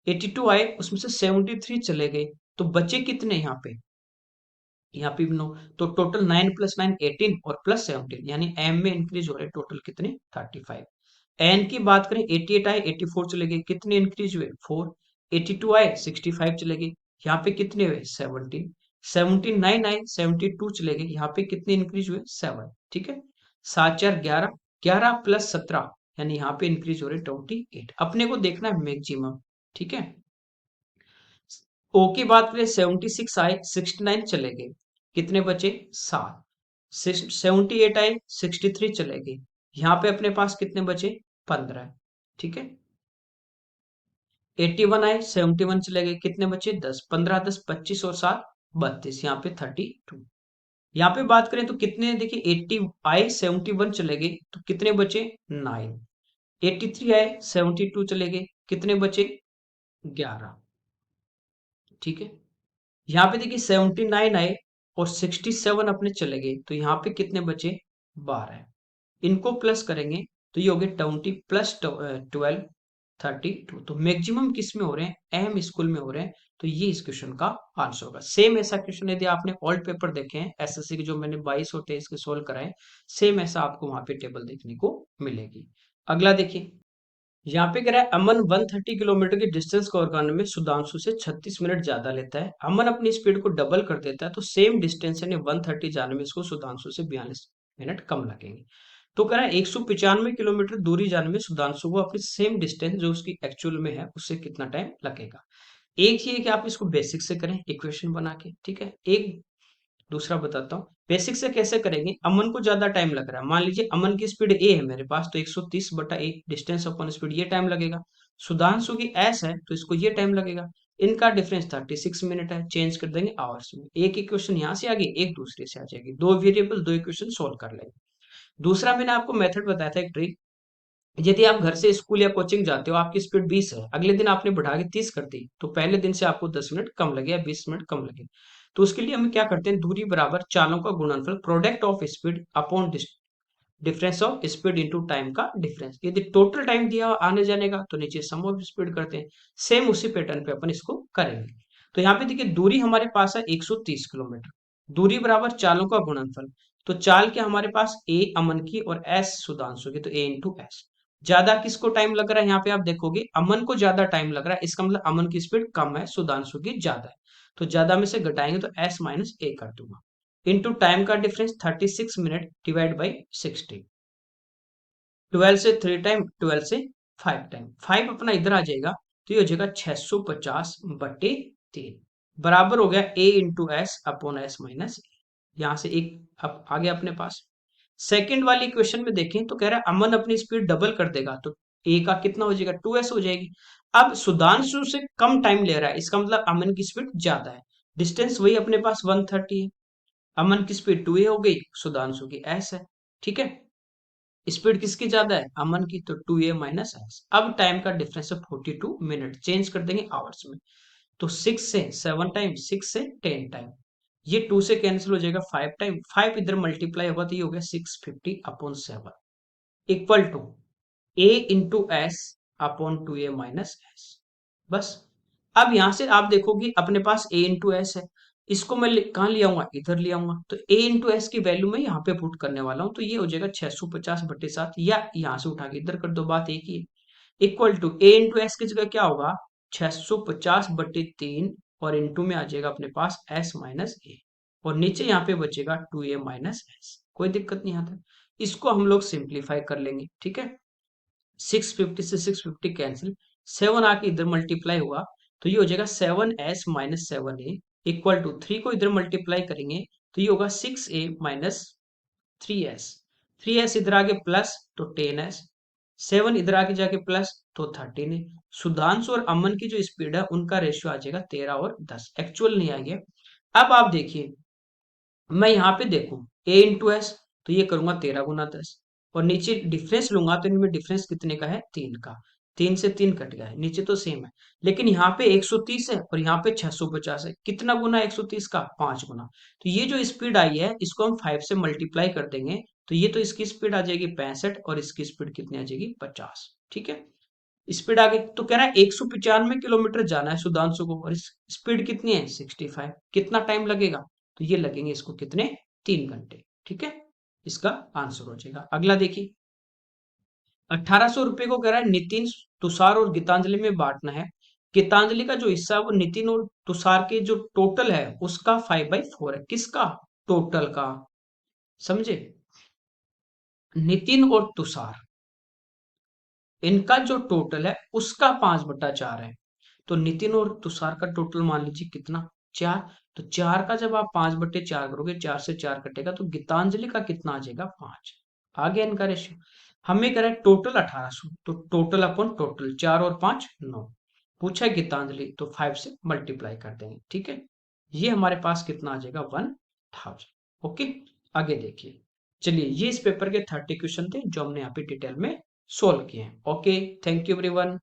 82 आए, उसमें से 73 चले गए, तो बचे कितने यहाँ पे? यहाँ पे भी 9। तो टोटल 9 प्लस 9 18, और प्लस 17, यानी एम में इंक्रीज हो रहे टोटल कितने? 35। एन की बात करें 88 आए, 84 चले गए, कितने इंक्रीज हुए? 4। 82 आए, 65 चले गए, यहाँ पे कितने हुए? 17। 79 आए, 72 चले गए, यहाँ पे कितने इंक्रीज हुए? 7। ठीक है। 7 4 11, 11 प्लस 17, यानी यहाँ पे इंक्रीज हो रहे 28। अपने को देखना है मैक्सिमम। ठीक है। ओ की बात करें 76 आए, 69 चले गए, कितने बचे? 7। 78 आए, 63 चले गए, यहाँ पे अपने पास कितने बचे? 15। ठीक है। 81 आए, 71 चले गए, कितने बचे? 10। 15 10 25 और 7 32, यहाँ पे 32। यहाँ पे बात करें तो कितने, देखिए 80 आए, 71 चले गए, तो कितने बचे? 9। 83 आए, 72 चले गए, कितने बचे? 11। ठीक है। यहाँ पे देखिए 79 आए और 67 अपने चले गए, तो यहाँ पे कितने बचे? 12। इनको प्लस करेंगे तो ये हो गए 20 प्लस 12 32। तो मैक्सिमम किस में हो रहे हैं? एम स्कूल में हो रहे हैं। तो ये इस क्वेश्चन का आंसर होगा। सेम ऐसा क्वेश्चन यदि आपने ओल्ड पेपर देखे हैं एसएससी के, जो मैंने 22 और 23 के सोल्व कराए, सेम ऐसा आपको वहां पे टेबल देखने को मिलेगी। अगला देखिए, यहाँ पे कह रहा है अमन 130 किलोमीटर की डिस्टेंस कवर करने में सुधांशु से 36 मिनट ज्यादा लेता है। अमन अपनी स्पीड को डबल कर देता है, तो सेम डिस्टेंस यानी 130 जाने में इसको सुधांशु से 42 मिनट कम लगेंगे। तो कह रहा है 195 किलोमीटर दूरी जाने में सुधांशु को अपनी सेम डिस्टेंस जो उसकी एक्चुअल में है उससे कितना टाइम लगेगा। एक ये है कि आप इसको बेसिक से करें इक्वेशन बना के। ठीक है। एक दूसरा बताता हूँ बेसिक से कैसे करेंगे। अमन को ज्यादा टाइम लग रहा है, मान लीजिए अमन की स्पीड ए है मेरे पास, तो 130 बटा ए डिस्टेंस अपॉन स्पीड, ये टाइम लगेगा। सुधांशु की एस है तो इसको ये टाइम लगेगा। इनका डिफरेंस 36 मिनट है, चेंज कर देंगे आवर्स में। एक इक्वेशन यहाँ से आ गई, एक दूसरे से आ जाएगी, दो वेरिएबल दो इक्वेशन सोल्व कर लेंगे। दूसरा मैंने आपको मेथड बताया था एक ट्रिक, यदि आप घर से स्कूल या कोचिंग जाते हो, आपकी स्पीड 20 है, अगले दिन आपने बढ़ा के 30 कर दी, तो पहले दिन से आपको 10 मिनट कम लगे या 20 मिनट कम लगे। तो उसके लिए हम क्या करते हैं, दूरी बराबर चालों का गुणनफल product of speed upon difference of speed into time का डिफरेंस। यदि टोटल टाइम दिया आने जाने का तो नीचे सम ऑफ स्पीड करते हैं। सेम उसी पैटर्न पे अपन इसको करेंगे। तो यहाँ पे देखिए दूरी हमारे पास है 130 किलोमीटर, दूरी बराबर चालों का गुणनफल। तो चाल क्या हमारे पास? ए अमन की और एस सुधांशु की, तो ए इंटू एस। ज्यादा किसको टाइम लग रहा है? यहाँ पे आप देखोगे अमन को ज्यादा टाइम लग रहा है, इसका मतलब अमन की स्पीड कम है, सुधांशु की ज्यादा है। तो ज्यादा में से घटाएंगे तो एस माइनस ए कर दूंगा, इंटू टाइम का डिफरेंस 36 मिनट डिवाइड बाई 60। 12 से 3 टाइम, 12 से 5 टाइम, 5 अपना इधर आ जाएगा, तो ये हो जाएगा 650 बटे 3, बराबर हो गया A into S upon S minus. यहां से एक अब आ गया अपने पास। सेकंड वाली क्वेश्चन में देखें तो कह रहा है अमन अपनी स्पीड डबल कर देगा, तो ए का कितना हो जाएगा 2s हो जाएगी। अब सुधांशु से कम टाइम ले रहा है, इसका मतलब अमन की स्पीड ज्यादा है। डिस्टेंस वही अपने पास 130 है। अमन की स्पीड 2a हो गई, सुधांशु की s है। ठीक है, स्पीड किसकी ज्यादा है, अमन की, तो 2a माइनस एस। अब टाइम का डिफरेंस है 42 मिनट, चेंज कर देंगे आवर्स में। तो 6 से 7 टाइम, 6 से 10 टाइम, ये 2 से कैंसिल हो जाएगा 5 टाइम, 5 इधर मल्टीप्लाई होगा तो ये हो गया 650/7 equal to a into S upon 2a minus s. बस। अब यहां से आप देखोगे अपने पास a इंटू एस है, इसको मैं कहां ले आऊंगा, इधर ले आऊंगा, तो a इंटू एस की वैल्यू मैं यहाँ पे पुट करने वाला हूं, तो ये हो जाएगा 650/7, या यहाँ से उठा के इधर कर दो, बात एक ही है। Equal to a into s की जगह क्या होगा, 650/3, और इंटू में आ जाएगा अपने पास s माइनस ए, और नीचे यहाँ पे बचेगा 2a माइनस एस। कोई दिक्कत नहीं आता, इसको हम लोग सिंप्लीफाई कर लेंगे। ठीक है, 650 से 650 कैंसिल, 7 आके इधर मल्टीप्लाई हुआ, तो ये हो जाएगा 7s minus 7a equal to 3 को इधर मल्टीप्लाई करेंगे तो ये होगा 6a माइनस 3s। 3s इधर आके प्लस तो 10s, 7 इधर आके जाके प्लस तो 13 है। सुधांशु और अमन की जो स्पीड है उनका रेशियो आ जाएगा 13 और 10, एक्चुअल नहीं आएंगे। अब आप देखिए, मैं यहाँ पे देखूं a इंटू एस, तो ये करूंगा 13 × 10, और नीचे डिफरेंस लूंगा तो इनमें डिफरेंस कितने का है, 3 का। 3 से 3 कट गया है, नीचे तो सेम है, लेकिन यहाँ पे 130 है और यहाँ पे 650 है। कितना गुना 130 का, 5 गुना। तो ये जो स्पीड आई है इसको हम 5 से मल्टीप्लाई कर देंगे, तो ये तो इसकी स्पीड आ जाएगी 65 और इसकी स्पीड कितनी आ जाएगी 50। ठीक है, स्पीड आ गई, तो कह रहा है 195 किलोमीटर जाना है सुधांशु को, और स्पीड कितनी है 65। कितना टाइम लगेगा, तो ये लगेंगे इसको कितने, 3 घंटे। ठीक है, इसका आंसर हो जाएगा। अगला देखिए, 1800 रुपए को कह रहा है नितिन, तुषार और गीतांजलि में बांटना है। गीतांजलि का जो हिस्सा है वो नितिन और तुषार के जो टोटल है उसका 5/4 है। किसका, टोटल का, समझे, नितिन और तुषार, इनका जो टोटल है उसका 5/4 है। तो नितिन और तुषार का टोटल मान लीजिए कितना, 4। तो 4 का जब आप 5/4 करोगे, 4 से 4 कटेगा, तो गीतांजलि का कितना आ जाएगा, 5। आ गया इनका रेशियो। हमें कह रहा है टोटल 1800, तो टोटल अपॉन टोटल, 4 और 5 9। पूछा है गीतांजलि, तो 5 से मल्टीप्लाई कर देंगे। ठीक है, ये हमारे पास कितना आ जाएगा, 1000। ओके, आगे देखिए। चलिए, ये इस पेपर के 30 क्वेश्चन थे जो हमने यहाँ पे डिटेल में सोल्व किए हैं। Okay, thank you everyone.